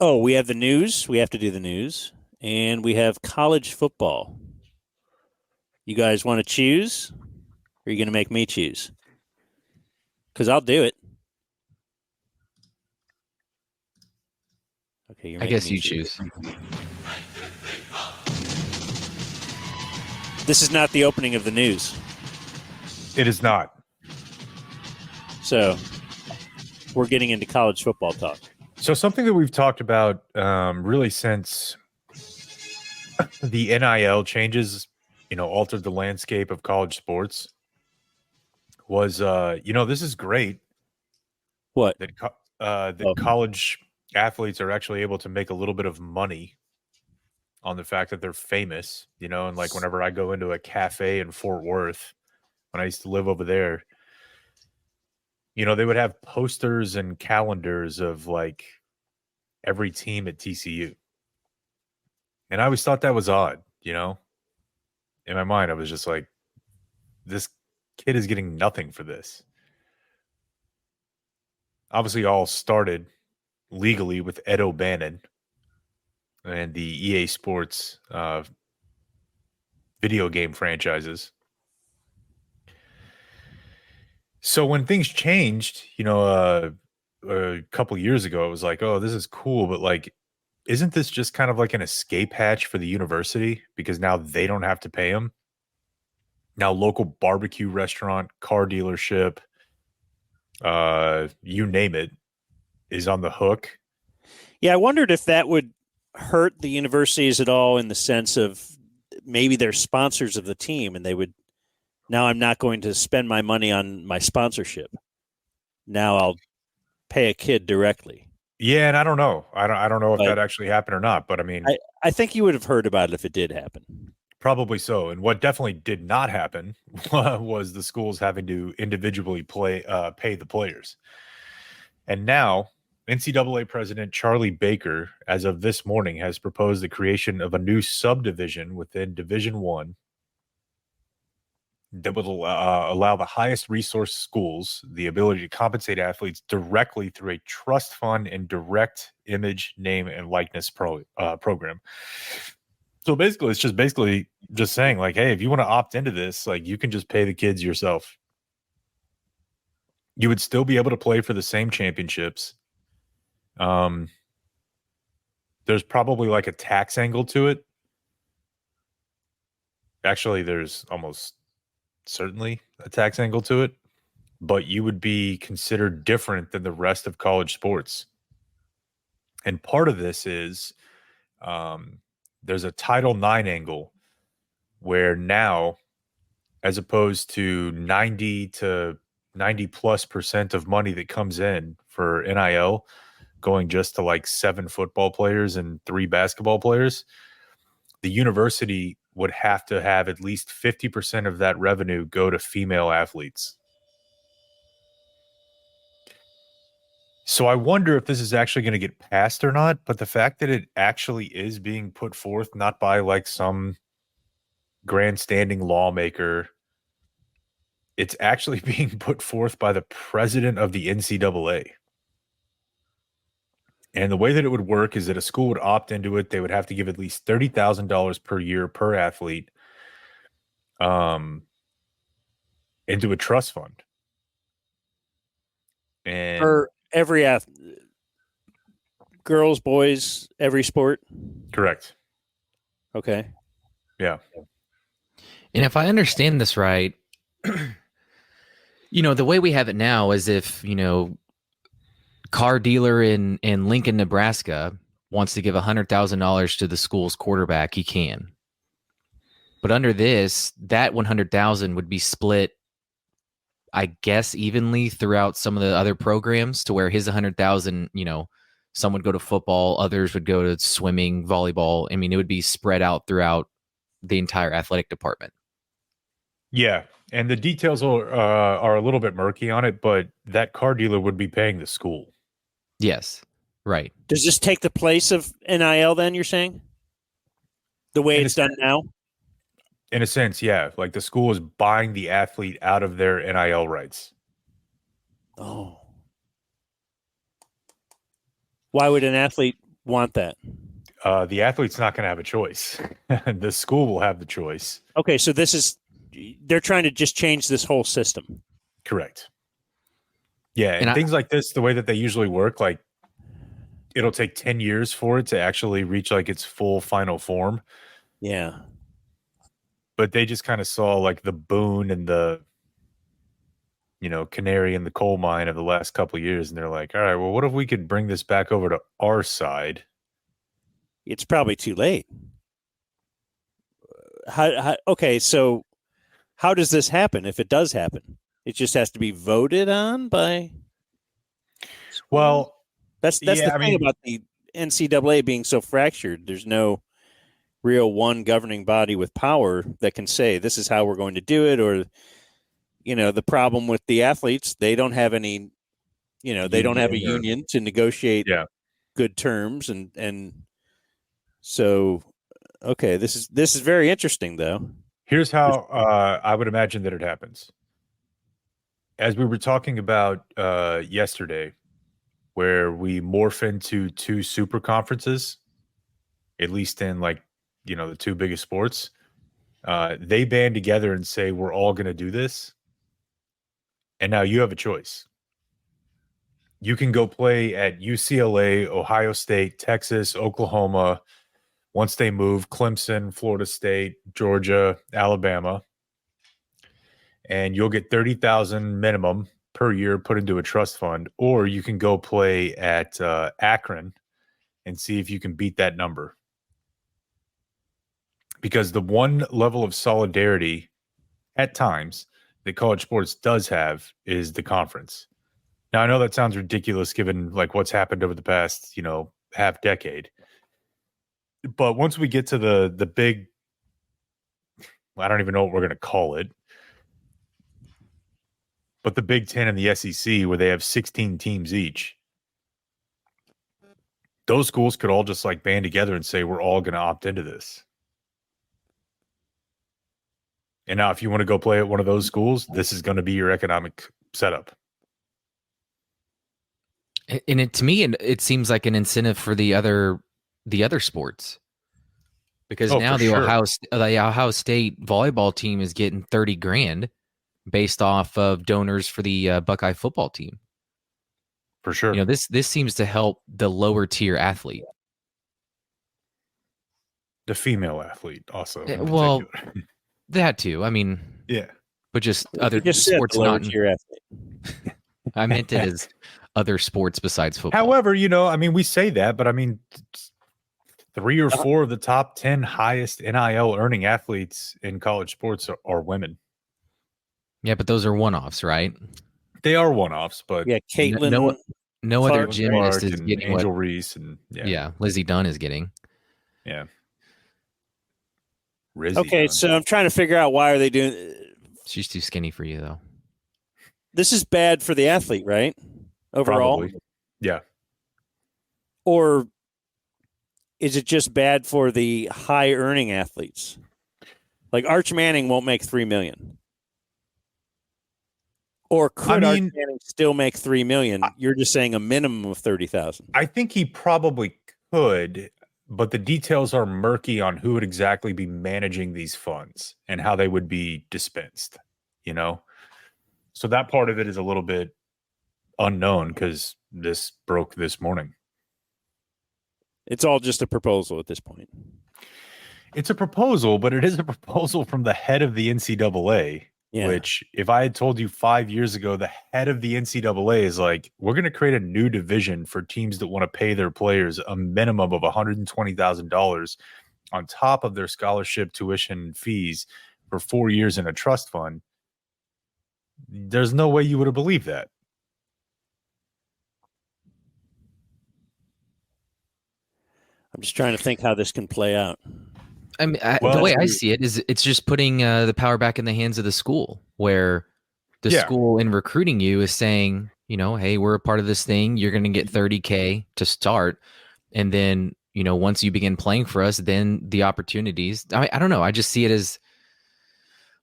We have the news. We have to do the news. And we have college football. You guys want to choose? Or are you going to make me choose? Because I'll do it. Okay, I guess you choose. This is not the opening of the news. It is not. So we're getting into college football talk. So something that we've talked about really since the NIL changes, altered the landscape of college sports was, this is great. What? That college athletes are actually able to make a little bit of money on the fact that they're famous, and like whenever I go into a cafe in Fort Worth, when I used to live over there, they would have posters and calendars of like every team at TCU. And I always thought that was odd, In my mind, I was just like, this kid is getting nothing for this. Obviously, all started legally with Ed O'Bannon and the EA Sports video game franchises. So when things changed, a couple years ago, it was like, oh, this is cool, but like, isn't this just kind of like an escape hatch for the university? Because now they don't have to pay them. Now local barbecue restaurant, car dealership, you name it, is on the hook. Yeah, I wondered if that would hurt the universities at all in the sense of maybe they're sponsors of the team and they would, now I'm not going to spend my money on my sponsorship. Now I'll pay a kid directly. Yeah, and I don't know. I don't know if that actually happened or not, but I mean, I think you would have heard about it if it did happen. Probably so. And what definitely did not happen was the schools having to individually pay the players. And now NCAA President Charlie Baker, as of this morning, has proposed the creation of a new subdivision within Division I that would allow the highest resource schools the ability to compensate athletes directly through a trust fund and direct image, name, and likeness program. So basically, it's just saying like, hey, if you want to opt into this, like you can just pay the kids yourself. You would still be able to play for the same championships. There's probably like a tax angle to it. Actually, there's almost certainly a tax angle to it, but you would be considered different than the rest of college sports. And part of this is there's a Title IX angle where now, as opposed to 90 plus % of money that comes in for NIL, going just to like 7 football players and 3 basketball players, the university would have to have at least 50% of that revenue go to female athletes. So I wonder if this is actually going to get passed or not, but the fact that it actually is being put forth, not by like some grandstanding lawmaker, it's actually being put forth by the president of the NCAA. And the way that it would work is that a school would opt into it. They would have to give at least $30,000 per year per athlete into a trust fund. And For every athlete, girls, boys, every sport. Correct. Okay. Yeah. And if I understand this right, the way we have it now is if, car dealer in Lincoln, Nebraska wants to give $100,000 to the school's quarterback, he can. But under this, that $100,000 would be split, I guess, evenly throughout some of the other programs, to where his $100,000, some would go to football, others would go to swimming, volleyball. I mean, it would be spread out throughout the entire athletic department. Yeah. And the details are a little bit murky on it, but that car dealer would be paying the school. Yes. Right. Does this take the place of NIL then, you're saying? The way it's done now? In a sense, yeah. Like the school is buying the athlete out of their NIL rights. Oh. Why would an athlete want that? The athlete's not going to have a choice. The school will have the choice. Okay, so they're trying to just change this whole system. Correct. Yeah, and things like this, the way that they usually work, like it'll take 10 years for it to actually reach like its full final form. Yeah. But they just kind of saw like the boon and the, canary in the coal mine of the last couple of years. And they're like, all right, well, what if we could bring this back over to our side? It's probably too late. Okay, so how does this happen if it does happen? It just has to be voted on by. Well, that's the thing about the NCAA being so fractured. There's no real one governing body with power that can say this is how we're going to do it. Or, the problem with the athletes, they don't have any, they don't have a union to negotiate good terms. And so, okay, this is very interesting though. Here's how I would imagine that it happens. As we were talking about yesterday, where we morph into 2 super conferences, at least in like, the 2 biggest sports, they band together and say, we're all going to do this. And now you have a choice. You can go play at UCLA, Ohio State, Texas, Oklahoma. Once they move, Clemson, Florida State, Georgia, Alabama. And you'll get $30,000 minimum per year put into a trust fund, or you can go play at Akron and see if you can beat that number. Because the one level of solidarity at times that college sports does have is the conference. Now, I know that sounds ridiculous given like what's happened over the past, half decade. But once we get to the big, I don't even know what we're going to call it, but the Big Ten and the SEC, where they have 16 teams each, those schools could all just like band together and say, we're all going to opt into this. And now if you want to go play at one of those schools, this is going to be your economic setup. And to me, it seems like an incentive for the other sports, because now the Ohio State volleyball team is getting $30,000 based off of donors for the Buckeye football team. For sure. This seems to help the lower tier athlete. The female athlete also. Well, that too. I mean, yeah, but just other sports, not tier athlete. I meant it as other sports besides football. However, we say that, but 3 or 4 of the top 10 highest NIL earning athletes in college sports are women. Yeah, but those are one-offs, right? They are one-offs, but yeah, Caitlin no other Clark gymnast is and getting Angel what Reese and Lizzie Dunn is getting. yeah. Rizzy Okay, Dunn. so I'm trying to figure out why are they doing. She's too skinny for you, though. This is bad for the athlete, right? Overall, Probably. Yeah. or is it just bad for the high earning athletes? Like Arch Manning won't make $3 million. Or could Arch Manning still make $3 million? You're just saying a minimum of 30,000. I think he probably could, but the details are murky on who would exactly be managing these funds and how they would be dispensed, you know? So that part of it is a little bit unknown because this broke this morning. It's all just a proposal at this point. It's a proposal, but it is a proposal from the head of the NCAA, which if I had told you 5 years ago, the head of the NCAA is like, we're going to create a new division for teams that want to pay their players a minimum of $120,000 on top of their scholarship, tuition, fees for 4 years in a trust fund. There's no way you would have believed that. I'm just trying to think how this can play out. I mean, the way I see it is it's just putting the power back in the hands of the school, where the school in recruiting you is saying, you know, hey, we're a part of this thing. You're going to get $30K to start. And then, you know, once you begin playing for us, then the opportunities. I don't know. I just see it as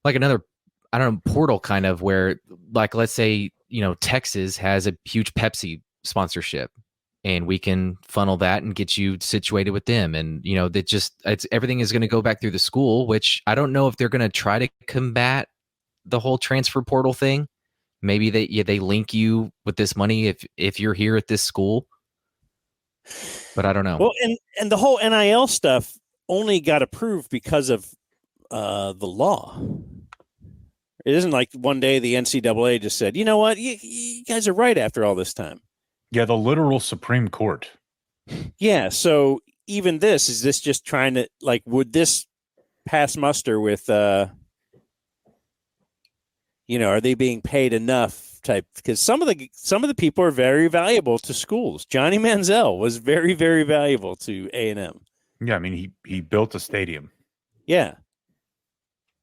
like another, portal kind of where, like, let's say, you know, Texas has a huge Pepsi sponsorship. And we can funnel that and get you situated with them. And, you know, everything is going to go back through the school, which I don't know if they're going to try to combat the whole transfer portal thing. Maybe they link you with this money if you're here at this school. But I don't know. Well, and the whole NIL stuff only got approved because of the law. It isn't like one day the NCAA just said, you know what, you guys are right after all this time. Yeah, the literal Supreme Court. Yeah, so even this, is this just trying to, like, would this pass muster with, you know, are they being paid enough type? Because some of the people are very valuable to schools. Johnny Manziel was very, very valuable to A&M. Yeah, I mean, he built a stadium. Yeah.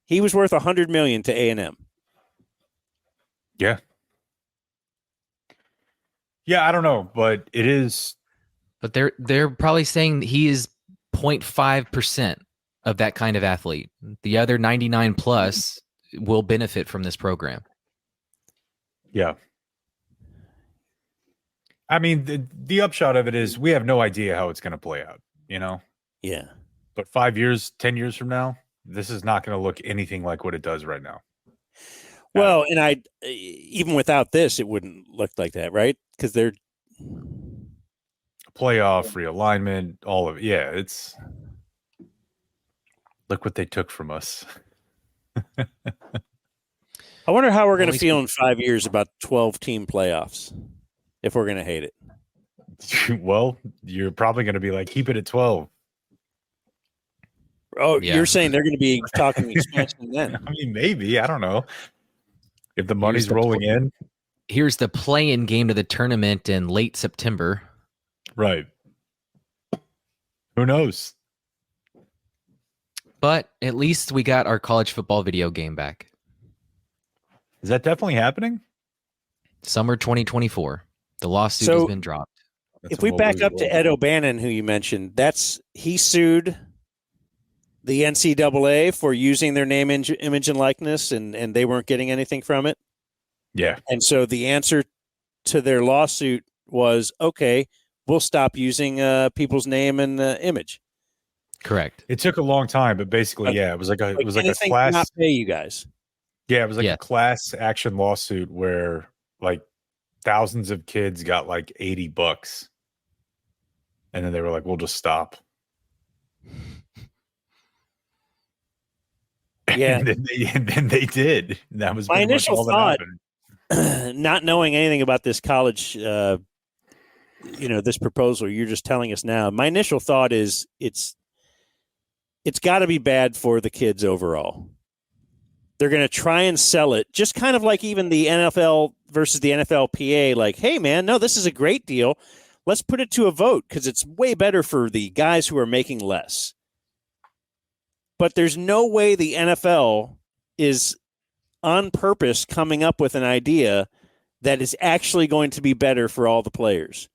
He was worth $100 million to A&M. Yeah. Yeah, I don't know, but it is. But they're probably saying he is 0.5% of that kind of athlete. The other 99 plus will benefit from this program. Yeah. I mean, the upshot of it is we have no idea how it's going to play out, you know? Yeah. But 5 years, 10 years from now, this is not going to look anything like what it does right now. Well, and even without this, it wouldn't look like that, right? Because they're playoff, realignment, all of it. Yeah, it's look what they took from us. I wonder how we're going to feel in 5 years about 12-team playoffs, if we're going to hate it. Well, you're probably going to be like, keep it at 12. Oh, yeah. You're saying they're going to be talking expansion then? I mean, maybe. I don't know. If the money's rolling in. Here's the play-in game to the tournament in late September. Right. Who knows? But at least we got our college football video game back. Is that definitely happening? Summer 2024. The lawsuit has been dropped. If we back up to Ed O'Bannon, who you mentioned, he sued the NCAA for using their name, image, and likeness, and they weren't getting anything from it. Yeah. And so the answer to their lawsuit was, okay, we'll stop using people's name and image. Correct. It took a long time, but basically, yeah, it was like a class. Not pay you guys. Yeah, it was like a class action lawsuit where like thousands of kids got like $80, and then they were like, "We'll just stop." Yeah, and then they did. That was my initial all thought. That happened. Not knowing anything about this college, this proposal you're just telling us now. My initial thought is it's got to be bad for the kids overall. they're going to try and sell it, just kind of like even the NFL versus the NFLPA. Like, hey, man, no, this is a great deal. Let's put it to a vote because it's way better for the guys who are making less. But there's no way the NFL is on purpose coming up with an idea that is actually going to be better for all the players.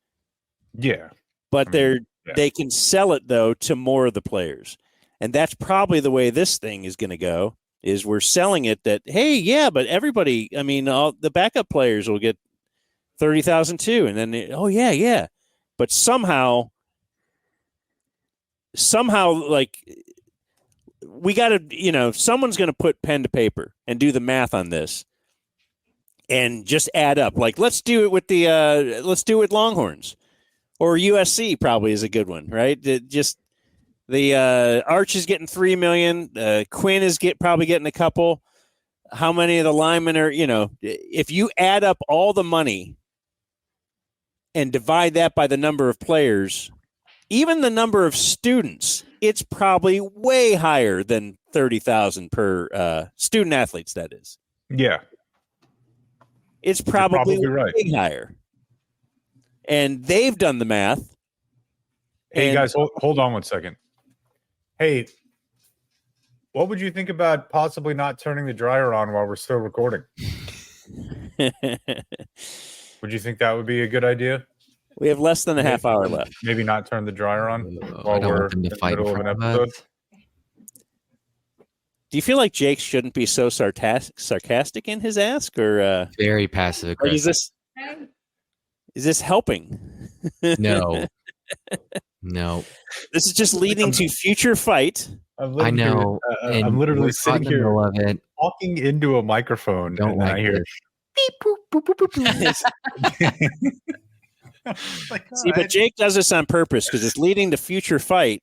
Yeah. But they can sell it, though, to more of the players. And that's probably the way this thing is going to go, is we're selling it that, hey, yeah, but everybody, I mean, all the backup players will get $30,000 too. And then, yeah. But somehow, like, we got to, someone's going to put pen to paper and do the math on this and just add up. Like, let's do it with Longhorns, or USC probably is a good one, right? The Arch is getting $3 million. Quinn is probably getting a couple. How many of the linemen are, if you add up all the money and divide that by the number of players, even the number of students, it's probably way higher than 30,000 per student athletes. That is. Yeah. It's probably right. way higher. And they've done the math. Hey, guys, hold on one second. Hey, what would you think about possibly not turning the dryer on while we're still recording? Would you think that would be a good idea? We have less than a half hour left. Maybe not turn the dryer on while we're in the middle of an episode. Do you feel like Jake shouldn't be so sarcastic in his ask, or very passive aggressive? Is this helping? No. No. This is just leading to future fight. I know. I'm literally sitting here of it. talking into a microphone. Don't and like I hear this. beep, boop, boop, boop, boop. See, but Jake does this on purpose because it's leading to future fight,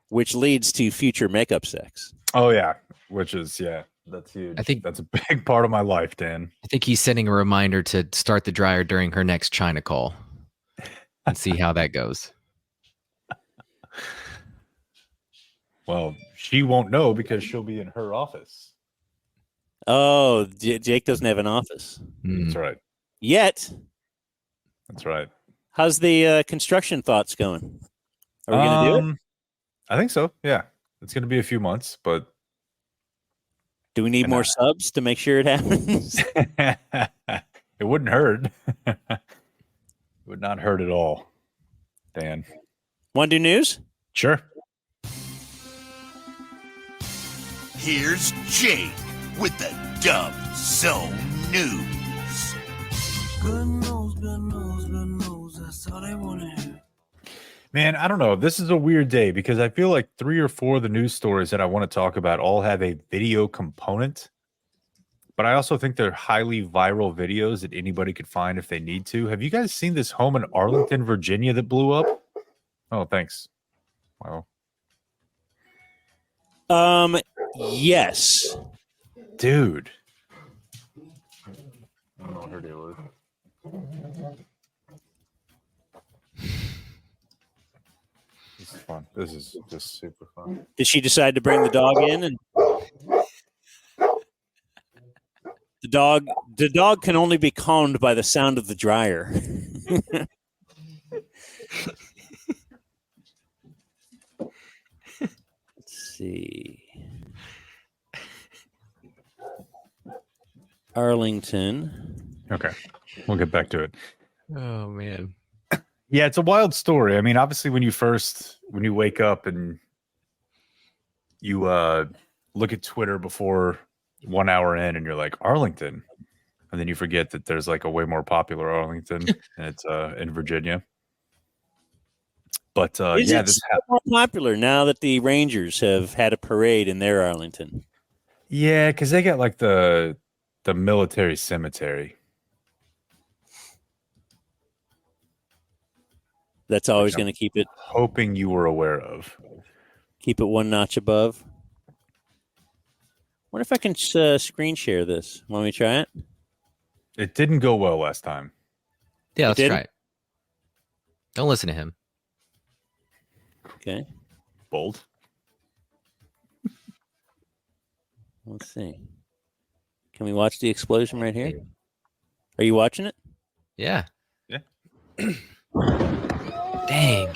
which leads to future makeup sex. Oh, yeah. Which is, that's huge. I think that's a big part of my life, Dan. I think he's setting a reminder to start the dryer during her next China call and see how that goes. Well, she won't know because she'll be in her office. Oh, Jake doesn't have an office. That's right. Yet. That's right. How's the construction thoughts going? Are we going to do it? I think so. Yeah. It's going to be a few months, but. Do we need more subs to make sure it happens? It wouldn't hurt. It would not hurt at all. Dan. Want to do news? Sure. Here's Jake with the Dumb Zone News. Good news, that's all they want to hear. Man, I don't know. This is a weird day because I feel like 3 or 4 of the news stories that I want to talk about all have a video component. But I also think they're highly viral videos that anybody could find if they need to. Have you guys seen this home in Arlington, Virginia that blew up? Oh, thanks. Wow. Yes. Dude. I don't know what her deal is. This is fun. This is just super fun. Did she decide to bring the dog in? And the dog can only be calmed by the sound of the dryer. Let's see. Arlington. Okay. We'll get back to it. Oh, man. Yeah, it's a wild story. I mean, obviously, when you wake up and you look at Twitter before 1 hour in and you're like, Arlington. And then you forget that there's like a way more popular Arlington and it's in Virginia. But this is more popular now that the Rangers have had a parade in their Arlington. Yeah, because they got like the military cemetery. That's always going to keep it. Hoping you were aware of. Keep it one notch above. Wonder if I can screen share this. Want me to try it? It didn't go well last time. Yeah, let's try it. Don't listen to him. Okay. Bold. Let's see. Can we watch the explosion right here? Are you watching it? Yeah. Yeah. Dang.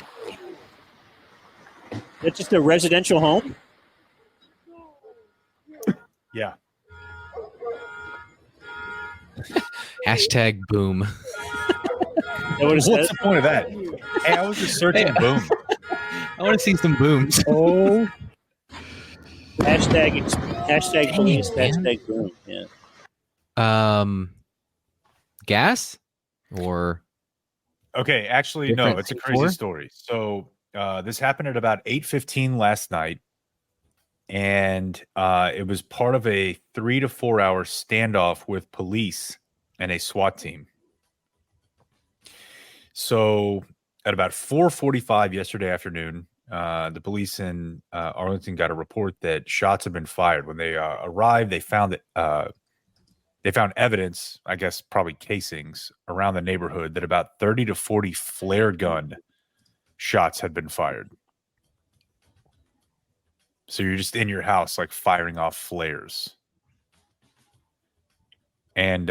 That's just a residential home? Yeah. Hashtag boom. What's the point of that? Hey, I was just searching boom. I want to see some booms. Oh. Hashtag police, hashtag boom. Yeah. Gas or Okay, actually, no, different it's a thing crazy for? story. So this happened at about 8:15 last night, and it was part of a 3 to 4 hour standoff with police and a SWAT team. So at about 4:45 yesterday afternoon, the police in Arlington got a report that shots had been fired. When they arrived, they found that they found evidence, I guess probably casings, around the neighborhood that about 30 to 40 flare gun shots had been fired. So you're just in your house, like firing off flares. And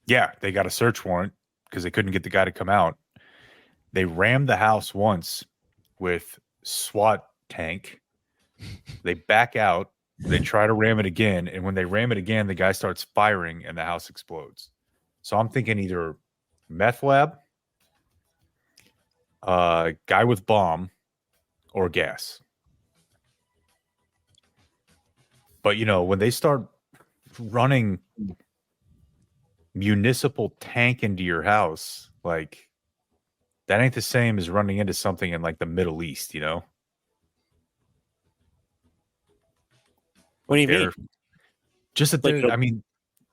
yeah, they got a search warrant because they couldn't get the guy to come out. They rammed the house once with SWAT tank. They back out. They try to ram it again. And when they ram it again, the guy starts firing and the house explodes. So I'm thinking either meth lab, guy with bomb, or gas. But, you know, when they start running municipal tank into your house, like, that ain't the same as running into something in, like, the Middle East, you know? What do you mean? Just that Like I mean,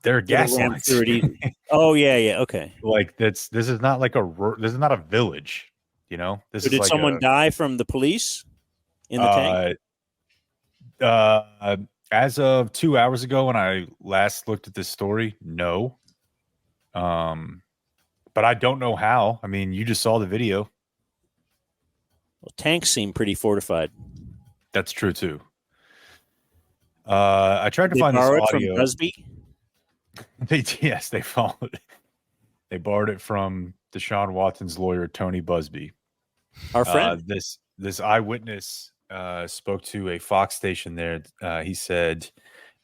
there are gas ram lines. through it easy. Oh, yeah, okay. Like, this is not like this is not a village, you know? This So is did like someone die from the police in the tank? As of 2 hours ago, when I last looked at this story, no. But I don't know how. I mean, you just saw the video. Well, tanks seem pretty fortified. That's true too. I tried to They find this borrow it audio. from Busby? Yes, they followed it. They borrowed it from Deshaun Watson's lawyer, Tony Busby. Our friend. This eyewitness spoke to a Fox station there. He said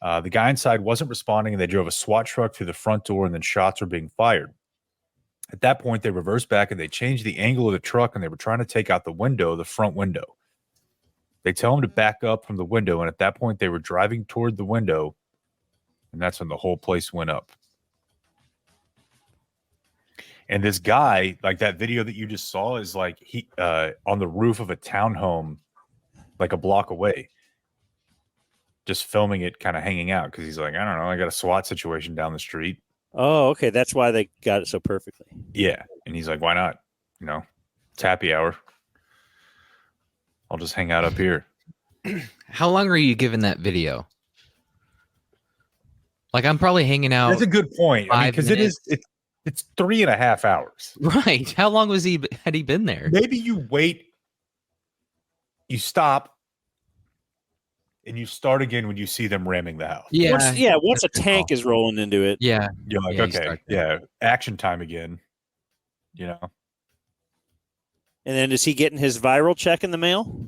the guy inside wasn't responding, and they drove a SWAT truck through the front door, and then shots were being fired. At that point, they reversed back and they changed the angle of the truck, and they were trying to take out the front window. They tell him to back up from the window, and at that point, they were driving toward the window, and that's when the whole place went up. And this guy, like that video that you just saw, is like he on the roof of a townhome, like a block away, just filming it, kind of hanging out because he's like, I don't know, I got a SWAT situation down the street. Oh, okay. That's why they got it so perfectly. Yeah, and he's like, why not? You know, it's happy hour. I'll just hang out up here. How long are you given that video? Like, I'm probably hanging out. That's a good point. I mean, because it's 3.5 hours. Right. How long had he been there? Maybe you wait, you stop, and you start again when you see them ramming the house. Yeah. Once a tank is rolling into it. Yeah. You're like, okay, yeah, action time again. You know. And then is he getting his viral check in the mail?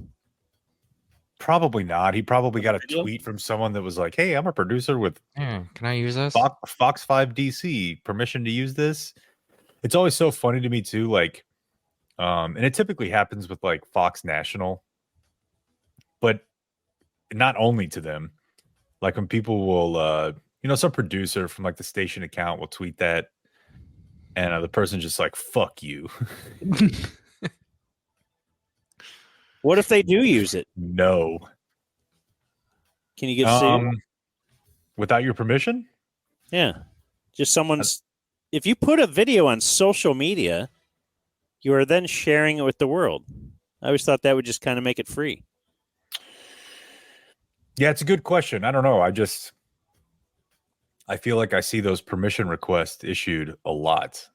Probably not. He probably got a tweet from someone that was like, hey, I'm a producer with can I use this? Fox 5 DC, permission to use this. It's always so funny to me too, like and it typically happens with like Fox National, but not only to them. Like when people will some producer from like the station account will tweet that, and the person's just like, fuck you. What if they do use it? No. Can you get sued? Without your permission? Yeah. Just someone's. If you put a video on social media, you are then sharing it with the world. I always thought that would just kind of make it free. Yeah, it's a good question. I don't know. I feel like I see those permission requests issued a lot.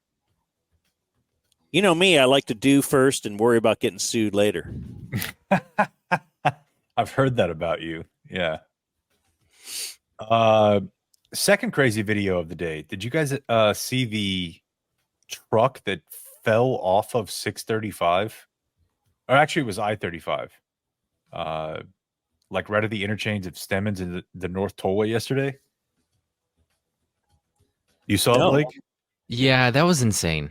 You know me, I like to do first and worry about getting sued later. I've heard that about you. Yeah. Second crazy video of the day. Did you guys see the truck that fell off of 635? Or actually, it was I-35. Like right at the interchange of Stemmons and the North Tollway yesterday. You saw it, Blake? Yeah, that was insane.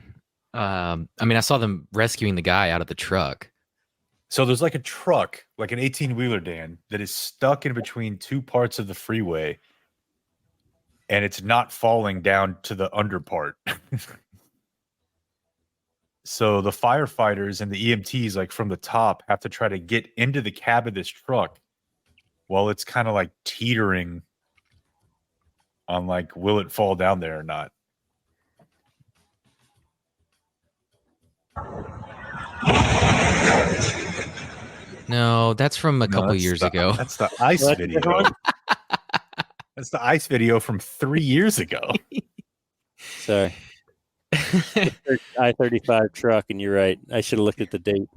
I mean, I saw them rescuing the guy out of the truck. So there's like a truck, like an 18-wheeler, Dan, that is stuck in between two parts of the freeway, and it's not falling down to the under part. So the firefighters and the EMTs, like from the top, have to try to get into the cab of this truck while it's kind of like teetering on like, will it fall down there or not? No, that's from a couple years ago. That's the ice video. That's the ice video from 3 years ago. Sorry. I-35 truck, and you're right. I should have looked at the date.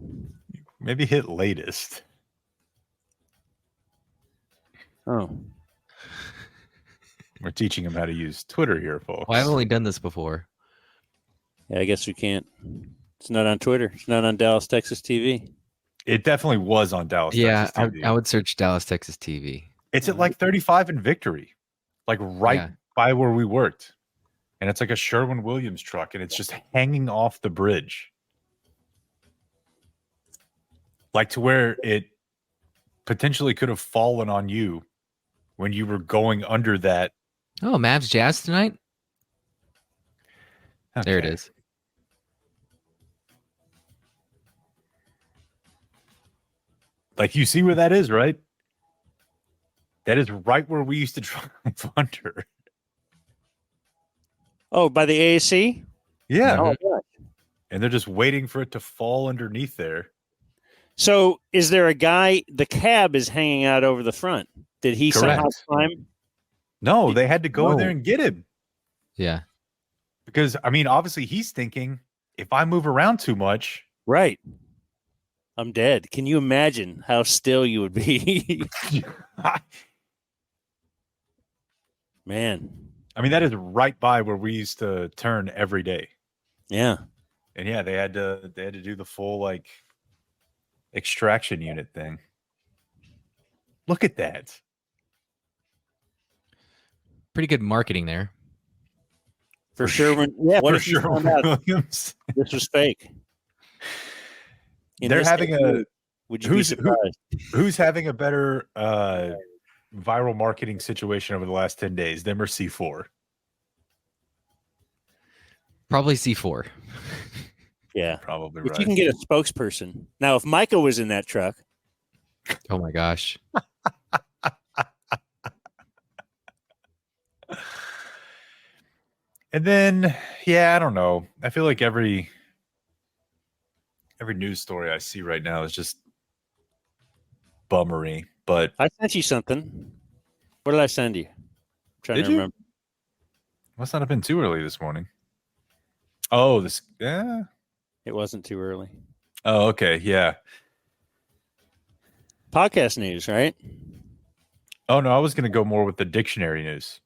Maybe hit latest. Oh. We're teaching him how to use Twitter here, folks. Well, I've only done this before. Yeah, I guess we can't. It's not on Twitter. It's not on Dallas, Texas TV. It definitely was on Dallas, Yeah, Texas TV. I would search Dallas, Texas TV. It's at like 35 in Victory, like right by where we worked. And it's like a Sherwin-Williams truck, and it's just hanging off the bridge. Like to where it potentially could have fallen on you when you were going under that. Oh, Mavs Jazz tonight? Okay. There it is. Like, you see where that is, right? That is right where we used to drive under. Oh, by the AAC? Yeah. Oh, gosh. And they're just waiting for it to fall underneath there. So is there a guy, the cab is hanging out over the front. Did he somehow climb? No, they had to go in there and get him. Yeah. Because, I mean, obviously he's thinking, if I move around too much. Right. I'm dead. Can you imagine how still you would be? Man. I mean, that is right by where we used to turn every day. Yeah. And yeah, they had to do the full like extraction unit thing. Look at that. Pretty good marketing there. For sure. Yeah. What if you found out this was fake? They're having a. Would you be surprised? Who's having a better viral marketing situation over the last 10 days? Them or C4? Probably C4. Yeah, probably. If right. you can get a spokesperson now, if Micah was in that truck. Oh my gosh. And then, yeah, I don't know. I feel like every news story I see right now is just bummery. But I sent you something. What did I send you? I'm trying to remember. Must not have been too early this morning. Oh, this. Yeah. It wasn't too early. Oh, okay. Yeah. Podcast news, right? Oh, no. I was going to go more with the dictionary news.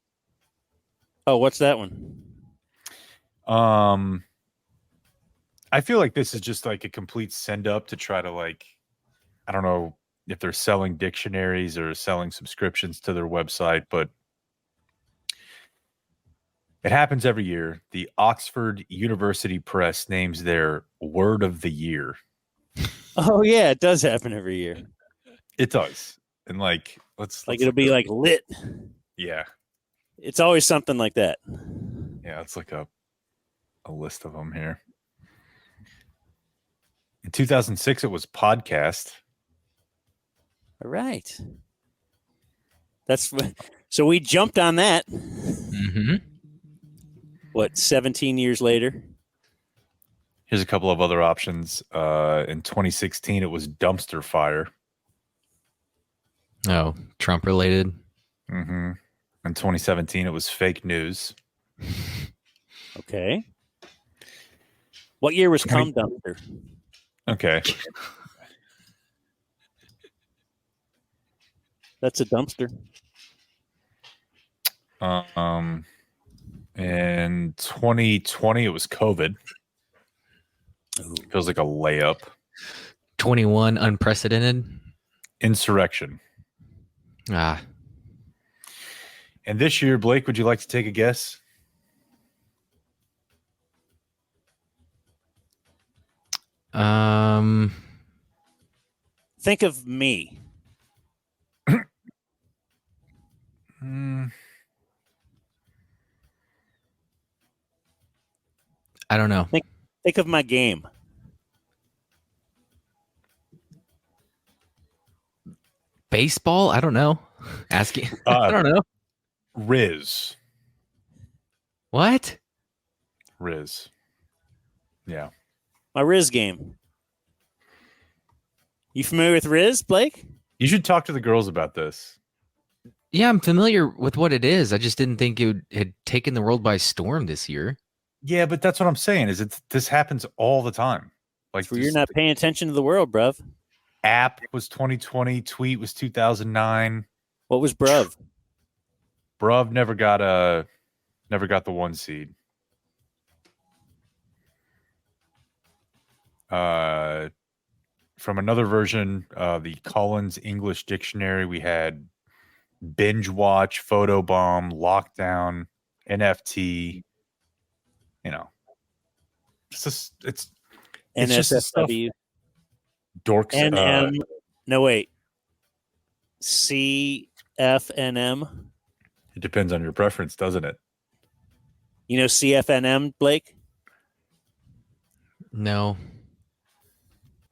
Oh, what's that one? I feel like this is just like a complete send up to try to like, I don't know if they're selling dictionaries or selling subscriptions to their website, but it happens every year. The Oxford University Press names their word of the year. Oh yeah, it does happen every year. It does. And like, let's it'll be like lit. Yeah. It's always something like that. Yeah, it's like a list of them here. In 2006, it was podcast. All right. So we jumped on that. Mm-hmm. What, 17 years later? Here's a couple of other options. In 2016, it was dumpster fire. Oh, Trump related. Mm-hmm. In 2017, it was fake news. Okay. What year was cum dumpster? Okay. That's a dumpster. In 2020, it was COVID. Feels like a layup. 21 unprecedented. Insurrection. Ah. And this year, Blake, would you like to take a guess? Think of me. I don't know. Think of my game. Baseball? I don't know. Asking. I don't know. Riz. What? Riz. Yeah. My Riz game. You familiar with Riz, Blake? You should talk to the girls about this. Yeah, I'm familiar with what it is. I just didn't think it had taken the world by storm this year. Yeah, but that's what I'm saying. This happens all the time. Like you're not paying attention to the world, bruv. App was 2020. Tweet was 2009. What was bruv? Bruv never got the 1 seed. From another version of the Collins English Dictionary, we had binge watch, photobomb, lockdown, NFT. You know, it's just it's just the stuff. Dorks. NM. No wait. CFNM. It depends on your preference, doesn't it? You know CFNM, Blake? No.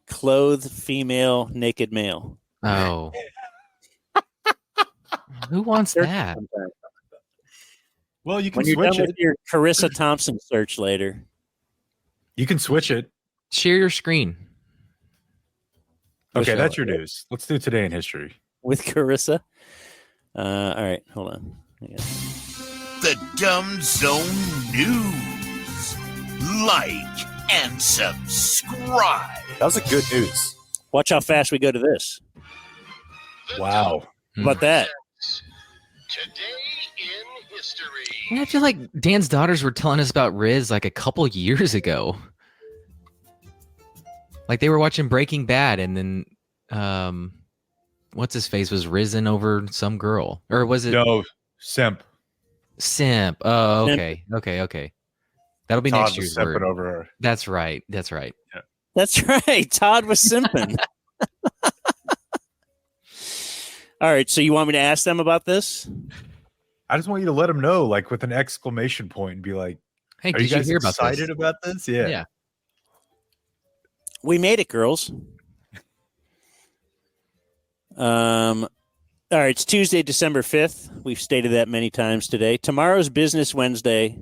Clothed female, naked male. Oh. Who wants that? Well, you can when you're switch done it. with your Carissa Thompson search later. You can switch it. Share your screen. Okay, that's your news. Let's do Today in History. With Carissa. All right, hold on. The Dumb Zone News. Like and subscribe. That was a good news. Watch how fast we go to this. Wow. How about that? I feel like Dan's daughters were telling us about Riz like a couple years ago. Like they were watching Breaking Bad and then what's his face was risen over some girl. Or was it No, Simp. Simp. Oh, okay. Okay. That'll be Todd next was year's word. simping over her. That's right. Yeah. That's right. Todd was simping. All right, so you want me to ask them about this? I just want you to let them know, like with an exclamation point, and be like, "Hey, are did you guys hear about excited this? about this?" Yeah. Yeah. We made it, girls. All right, it's Tuesday, December 5th. We've stated that many times today. Tomorrow's Business Wednesday.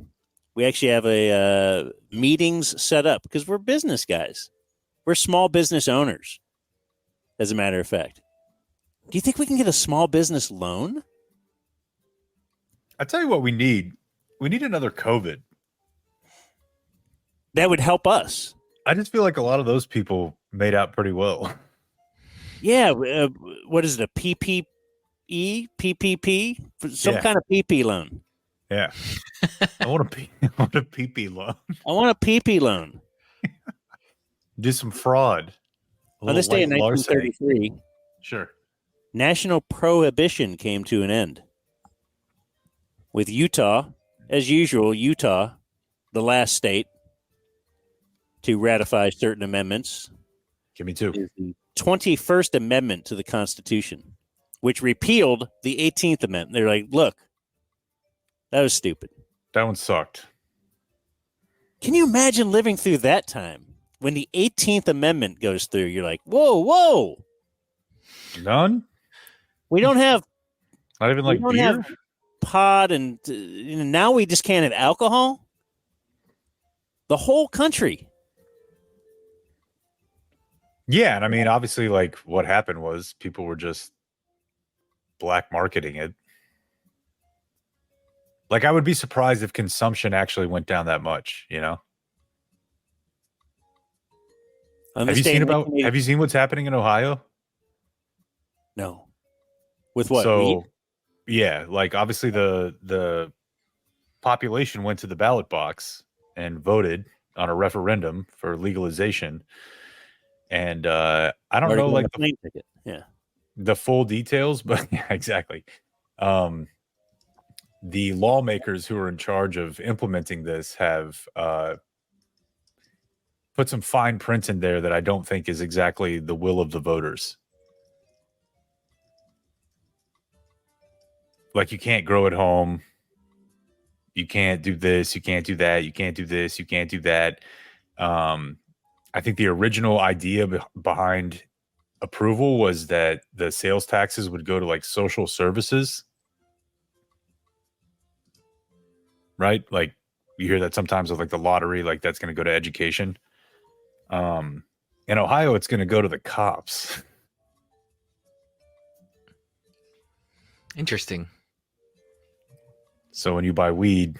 We actually have a meetings set up because we're business guys. We're small business owners, as a matter of fact. Do you think we can get a small business loan? I tell you what we need. We need another COVID. That would help us. I just feel like a lot of those people made out pretty well. Yeah. What is it? A PPE? PPP? Some kind of PP loan. Yeah. I want a PP loan. I want a PP loan. Do some fraud. On this day in larceny. 1933, Sure. national prohibition came to an end. With Utah, as usual, the last state to ratify certain amendments. Give me two. Is the 21st Amendment to the Constitution, which repealed the 18th Amendment. They're like, look, that was stupid. That one sucked. Can you imagine living through that time? When the 18th Amendment goes through, you're like, whoa. None? We don't have Not even like we don't beer? have pot, and now we just can't have alcohol. The whole country. Yeah, and I mean, obviously, like what happened was people were just black marketing it. Like, I would be surprised if consumption actually went down that much, you know? Have you seen what's happening in Ohio? No. With what? So Weed? Yeah, like obviously the population went to the ballot box and voted on a referendum for legalization. And I don't Already know got like a plane ticket. Yeah. the full details, but yeah, exactly. The lawmakers who are in charge of implementing this have put some fine print in there that I don't think is exactly the will of the voters. Like you can't grow at home. You can't do this. You can't do that. You can't do this. You can't do that. I think the original idea behind approval was that the sales taxes would go to like social services. Right? Like you hear that sometimes with like the lottery, like that's going to go to education. In Ohio, it's going to go to the cops. Interesting. So when you buy weed,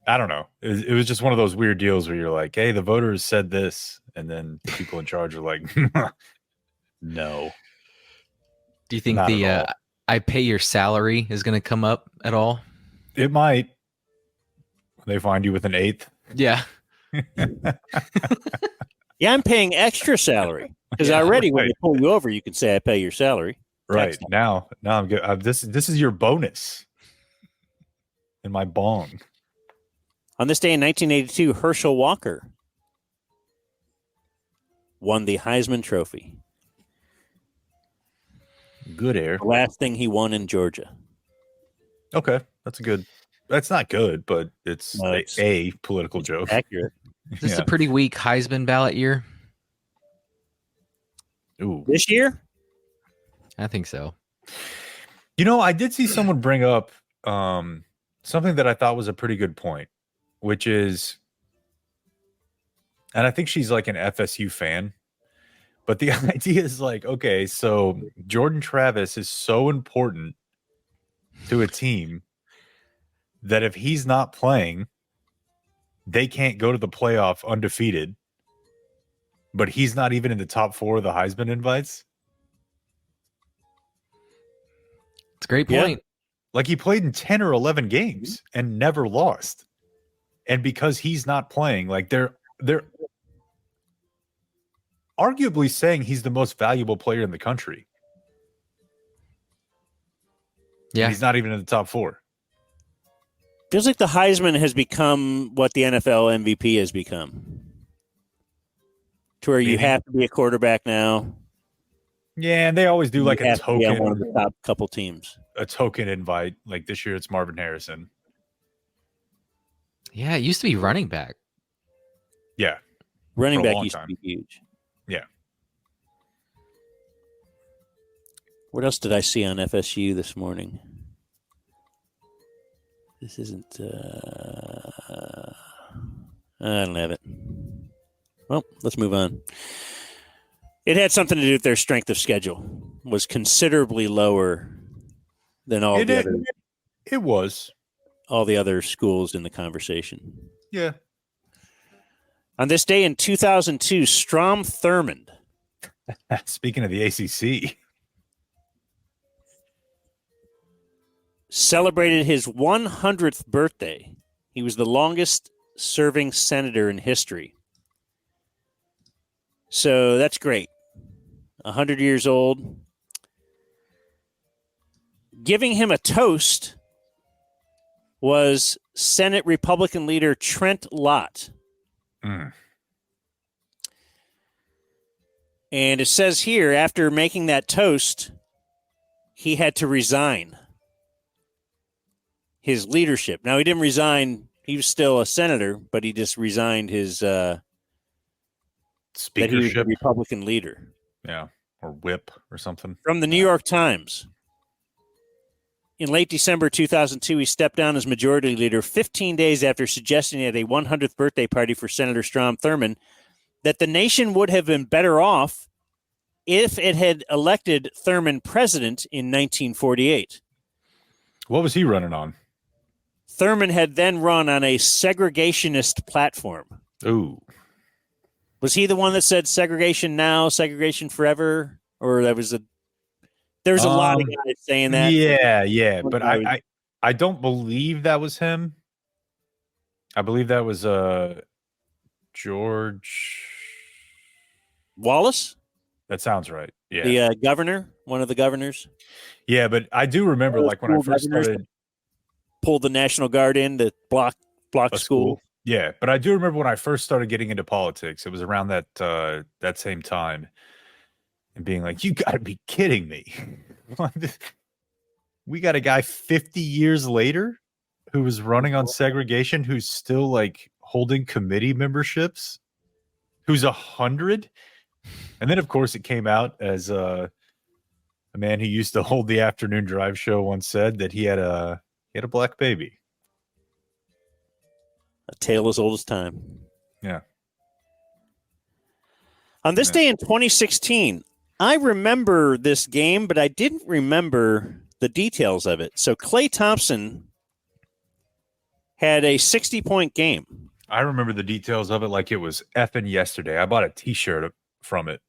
I don't know. It was just one of those weird deals where you're like, hey, the voters said this. And then the people in charge are like, no. Do you think the I pay your salary is going to come up at all? It might. They find you with an eighth. Yeah. Yeah, I'm paying extra salary because already when they pull you over, you can say I pay your salary. Right. Now I'm good. This is your bonus in my bong. On this day in 1982, Herschel Walker won the Heisman Trophy. Good air. The last thing he won in Georgia. Okay. That's not good, but it's a political joke. Accurate. Is this a pretty weak Heisman ballot year? Ooh. This year? I think so. You know, I did see someone bring up something that I thought was a pretty good point, which is, and I think she's like an FSU fan, but the idea is like, okay, so Jordan Travis is so important to a team that if he's not playing, they can't go to the playoff undefeated, but he's not even in the top 4 of the Heisman invites. It's a great point. Yeah. Like he played in 10 or 11 games and never lost. And because he's not playing, like they're arguably saying he's the most valuable player in the country. Yeah. And he's not even in the top 4. Feels like the Heisman has become what the NFL MVP has become. To where you have to be a quarterback now. Yeah, and they always do like a token. On one of the top couple teams. A token invite. Like this year it's Marvin Harrison. Yeah, it used to be running back. Yeah. Running back used to be huge. Yeah. What else did I see on FSU this morning? This isn't. I don't have it. Well, let's move on. It had something to do with their strength of schedule. Was considerably lower than all the other. It was. All the other schools in the conversation. Yeah. On this day in 2002, Strom Thurmond. Speaking of the ACC. Celebrated his 100th birthday. He was the longest serving senator in history. So that's great. 100 years old. Giving him a toast was Senate Republican leader Trent Lott. Mm. And it says here, after making that toast, he had to resign his leadership. Now, he didn't resign. He was still a senator, but he just resigned his speakership. That he was the Republican leader. Yeah, or whip or something. From the New York Times. In late December 2002, he stepped down as majority leader 15 days after suggesting at a 100th birthday party for Senator Strom Thurmond that the nation would have been better off if it had elected Thurmond president in 1948. What was he running on? Thurmond had then run on a segregationist platform. Ooh. Was he the one that said segregation now, segregation forever? Or that was There's a lot of guys saying that. Yeah, but I don't believe that was him. I believe that was George Wallace. That sounds right. Yeah, the governor, one of the governors. Yeah, but I do remember, like, when I first started, pulled the National Guard in to block school. Yeah, but I do remember when I first started getting into politics. It was around that same time, and being like, "You got to be kidding me! We got a guy 50 years later who was running on segregation, who's still like holding committee memberships, who's 100." And then, of course, it came out as a man who used to hold the afternoon drive show once said that he had a black baby. A tale as old as time. Yeah. On this day in 2016, I remember this game, but I didn't remember the details of it. So Klay Thompson had a 60-point game. I remember the details of it like it was effing yesterday. I bought a T-shirt from it.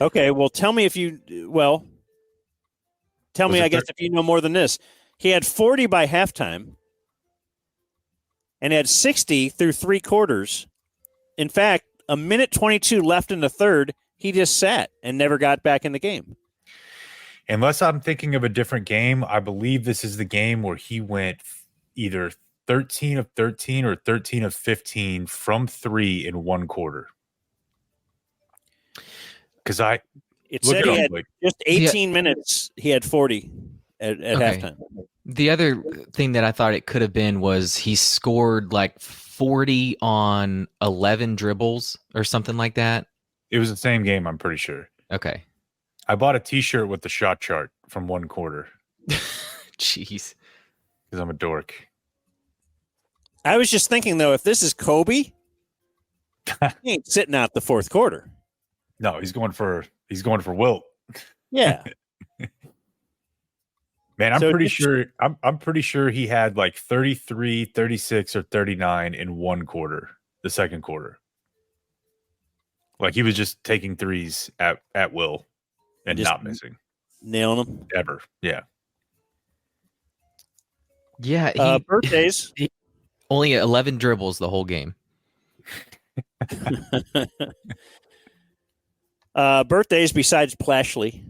Okay, well, tell me if you I guess, if you know more than this. He had 40 by halftime and had 60 through 3 quarters. In fact, a minute 22 left in the third, he just sat and never got back in the game. Unless I'm thinking of a different game, I believe this is the game where he went either 13 of 13 or 13 of 15 from 3 in one quarter. Because it said he had just 18 minutes. He had 40 at halftime. The other thing that I thought it could have been was he scored like 40 on 11 dribbles or something like that. It was the same game, I'm pretty sure. Okay. I bought a T-shirt with the shot chart from one quarter. Jeez. Because I'm a dork. I was just thinking, though, if this is Kobe, he ain't sitting out the fourth quarter. No, he's going for Wilt. Yeah. Man, I'm pretty sure he had like 33, 36, or 39 in one quarter, the second quarter. Like he was just taking threes at will and just not missing. Nailing them. Ever. Yeah. Yeah. Birthdays. Only 11 dribbles the whole game. Birthdays besides Plashley.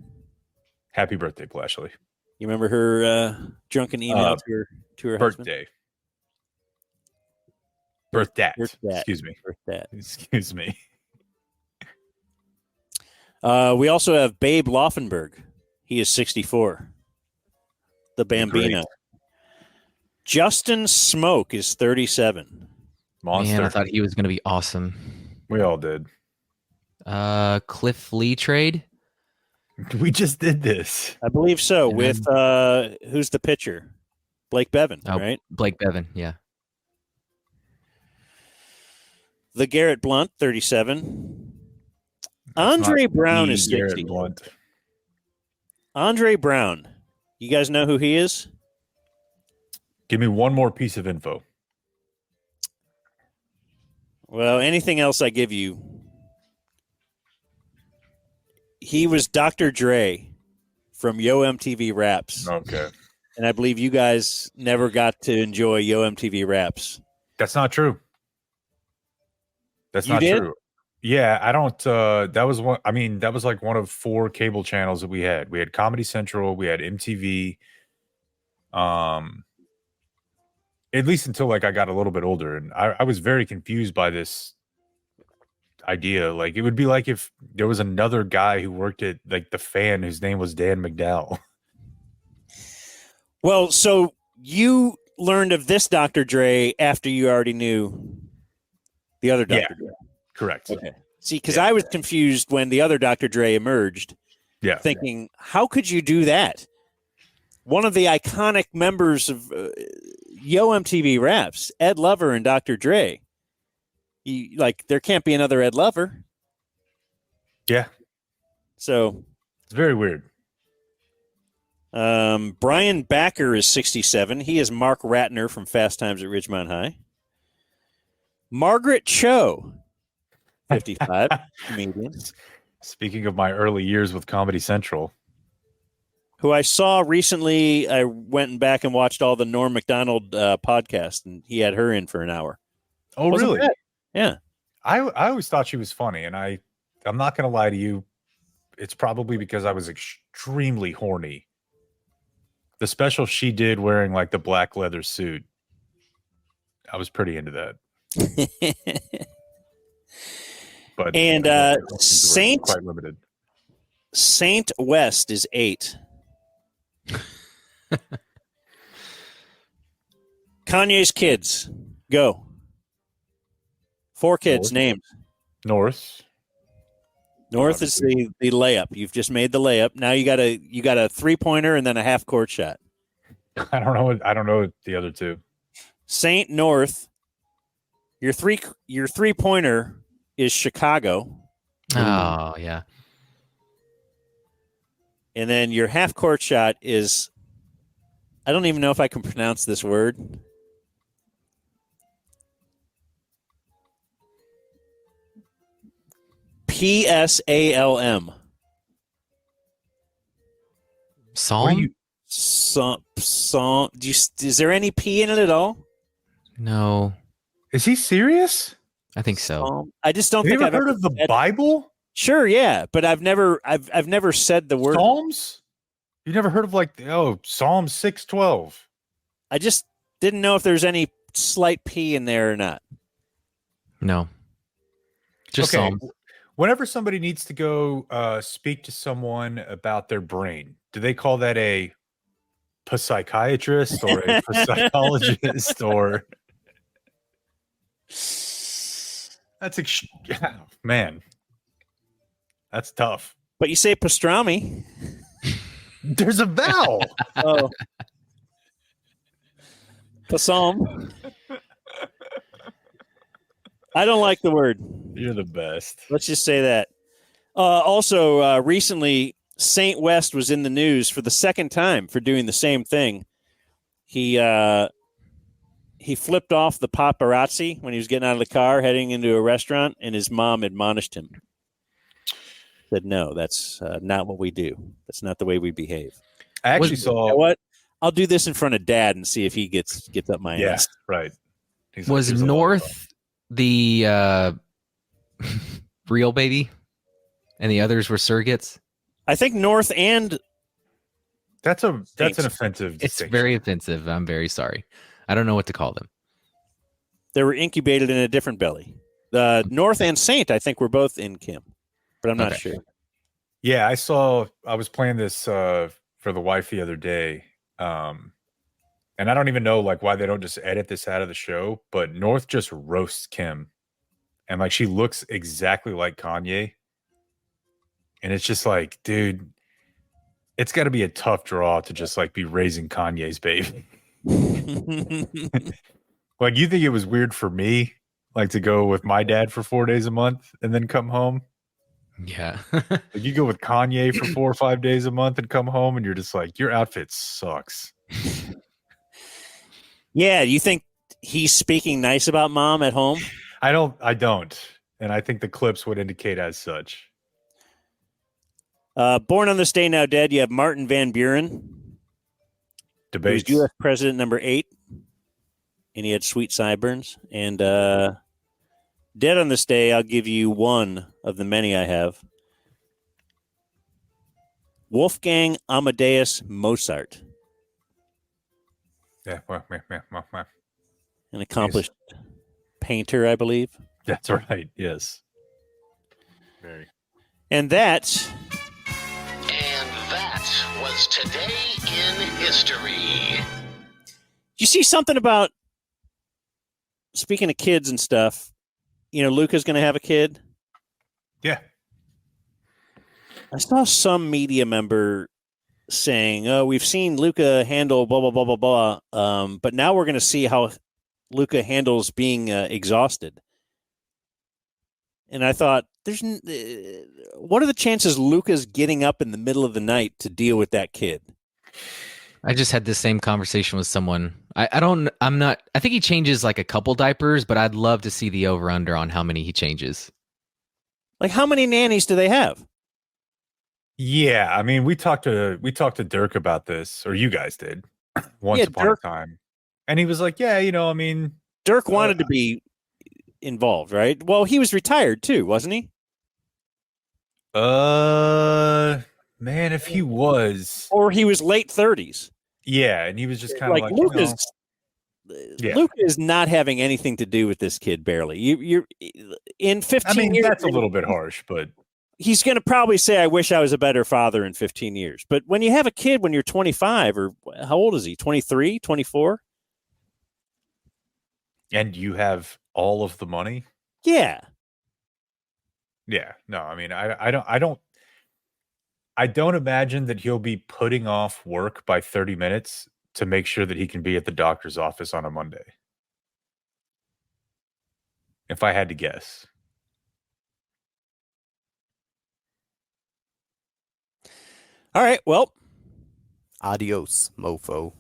Happy birthday, Plashley. You remember her drunken email to her birthday. Birthday. Excuse me. Birthday. Excuse me. We also have Babe Laufenberg. He is 64. The Bambino. Great. Justin Smoke is 37. Monster. Man, I thought he was going to be awesome. We all did. Cliff Lee trade. We just did this. I believe so. And with who's the pitcher? Blake Bevan, right? Blake Bevan, yeah. The Garrett Blunt, 37. Andre Brown is 60. Blunt. Andre Brown. You guys know who he is? Give me one more piece of info. Well, anything else I give you. He was Dr. Dre from Yo MTV Raps. Okay. And I believe you guys never got to enjoy Yo MTV Raps. That's not true. That's You not did? true. Yeah, I don't that was one that was like one of 4 cable channels that we had. We had Comedy Central, we had MTV. At least until like I got a little bit older, and I was very confused by this idea. Like it would be like if there was another guy who worked at like the Fan whose name was Dan McDowell. Well, so you learned of this Dr. Dre after you already knew the other Dr. Dre. Correct. Okay. See, because I was confused when the other Dr. Dre emerged. Yeah. Thinking, how could you do that? One of the iconic members of Yo MTV Raps, Ed Lover and Dr. Dre. There can't be another Ed Lover. Yeah. So it's very weird. Brian Backer is 67. He is Mark Ratner from Fast Times at Ridgemont High. Margaret Cho, 55, comedian. Speaking of my early years with Comedy Central, who I saw recently. I went back and watched all the Norm Macdonald podcast, and he had her in for an hour. oh Wasn't really? bad. Yeah. I always thought she was funny, and I'm not gonna lie to you, it's probably because I was extremely horny. The special she did wearing like the black leather suit, I was pretty into that. But and Saint quite limited. Saint West is 8. Kanye's kids, go. 4 kids North. named. North Is the layup. You've just made the layup. Now you got a 3-pointer and then a half court shot. I don't know the other two. Saint North. Your 3-pointer is Chicago. Oh yeah. And then your half court shot is, I don't even know if I can pronounce this word. PSALM. Psalm? Psalm. Is there any P in it at all? No. Is he serious? I think so. I just don't Have think you I've ever heard of the Bible? Sure, yeah, but I've never said the word Psalms. You never heard of Psalm 6:12? I just didn't know if there's any slight P in there or not. No. Just okay. Psalm. Whenever somebody needs to go speak to someone about their brain, do they call that a psychiatrist or a psychologist or? That's man. That's tough. But you say pastrami. There's a vowel. Oh. Psalm. I don't like the word. You're the best. Let's just say that. Also, recently, Saint West was in the news for the second time for doing the same thing. He flipped off the paparazzi when he was getting out of the car heading into a restaurant, and his mom admonished him. Said, no, that's not what we do. That's not the way we behave. I actually saw. You know what? I'll do this in front of Dad and see if he gets up my ass. Right. Was North the real baby, and the others were surrogates? I think North and that's an offensive. It's very offensive. I'm very sorry. I don't know what to call them. They were incubated in a different belly. North and Saint, I think, were both in Kim, but I'm not sure. Yeah, I was playing this for the wife the other day, and I don't even know why they don't just edit this out of the show. But North just roasts Kim, and she looks exactly like Kanye, and it's just dude, it's got to be a tough draw to just be raising Kanye's baby. You think it was weird for me to go with my dad for 4 days a month and then come home? Yeah. You go with Kanye for 4 or 5 days a month and come home and you're just your outfit sucks. Yeah, you think he's speaking nice about mom at home? I don't. And I think the clips would indicate as such. Born on this day, now dead, you have Martin Van Buren. Debates. He was U.S. President number 8. And he had sweet sideburns. And dead on this day, I'll give you one of the many I have. Wolfgang Amadeus Mozart. Yeah. An accomplished painter, I believe. That's right. Yes. Very. And that was Today in History. You see something about, speaking of kids and stuff, Luca's going to have a kid? Yeah. I saw some media member saying, oh, we've seen Luca handle blah, blah, blah, blah, blah. But now we're going to see how Luca handles being exhausted. And I thought, what are the chances Luca's getting up in the middle of the night to deal with that kid? I just had the same conversation with someone. I think he changes a couple diapers, but I'd love to see the over under on how many he changes. How many nannies do they have? Yeah, I mean, we talked to Dirk about this, or you guys did once upon Dirk, a time, and he was like, "Yeah, I mean, Dirk wanted to be involved, right? Well, he was retired too, wasn't he? man, if he was, or he was late 30s. Yeah, and he was just kind of Like like Luke is not having anything to do with this kid. Barely. You're in 15 I mean, years. that's a little bit harsh, but he's going to probably say, "I wish I was a better father in 15 years." But when you have a kid when you're 25, or how old is he? 23, 24? And you have all of the money? Yeah. Yeah. No, I mean, I don't imagine that he'll be putting off work by 30 minutes to make sure that he can be at the doctor's office on a Monday. If I had to guess. All right. Well, adios, mofo.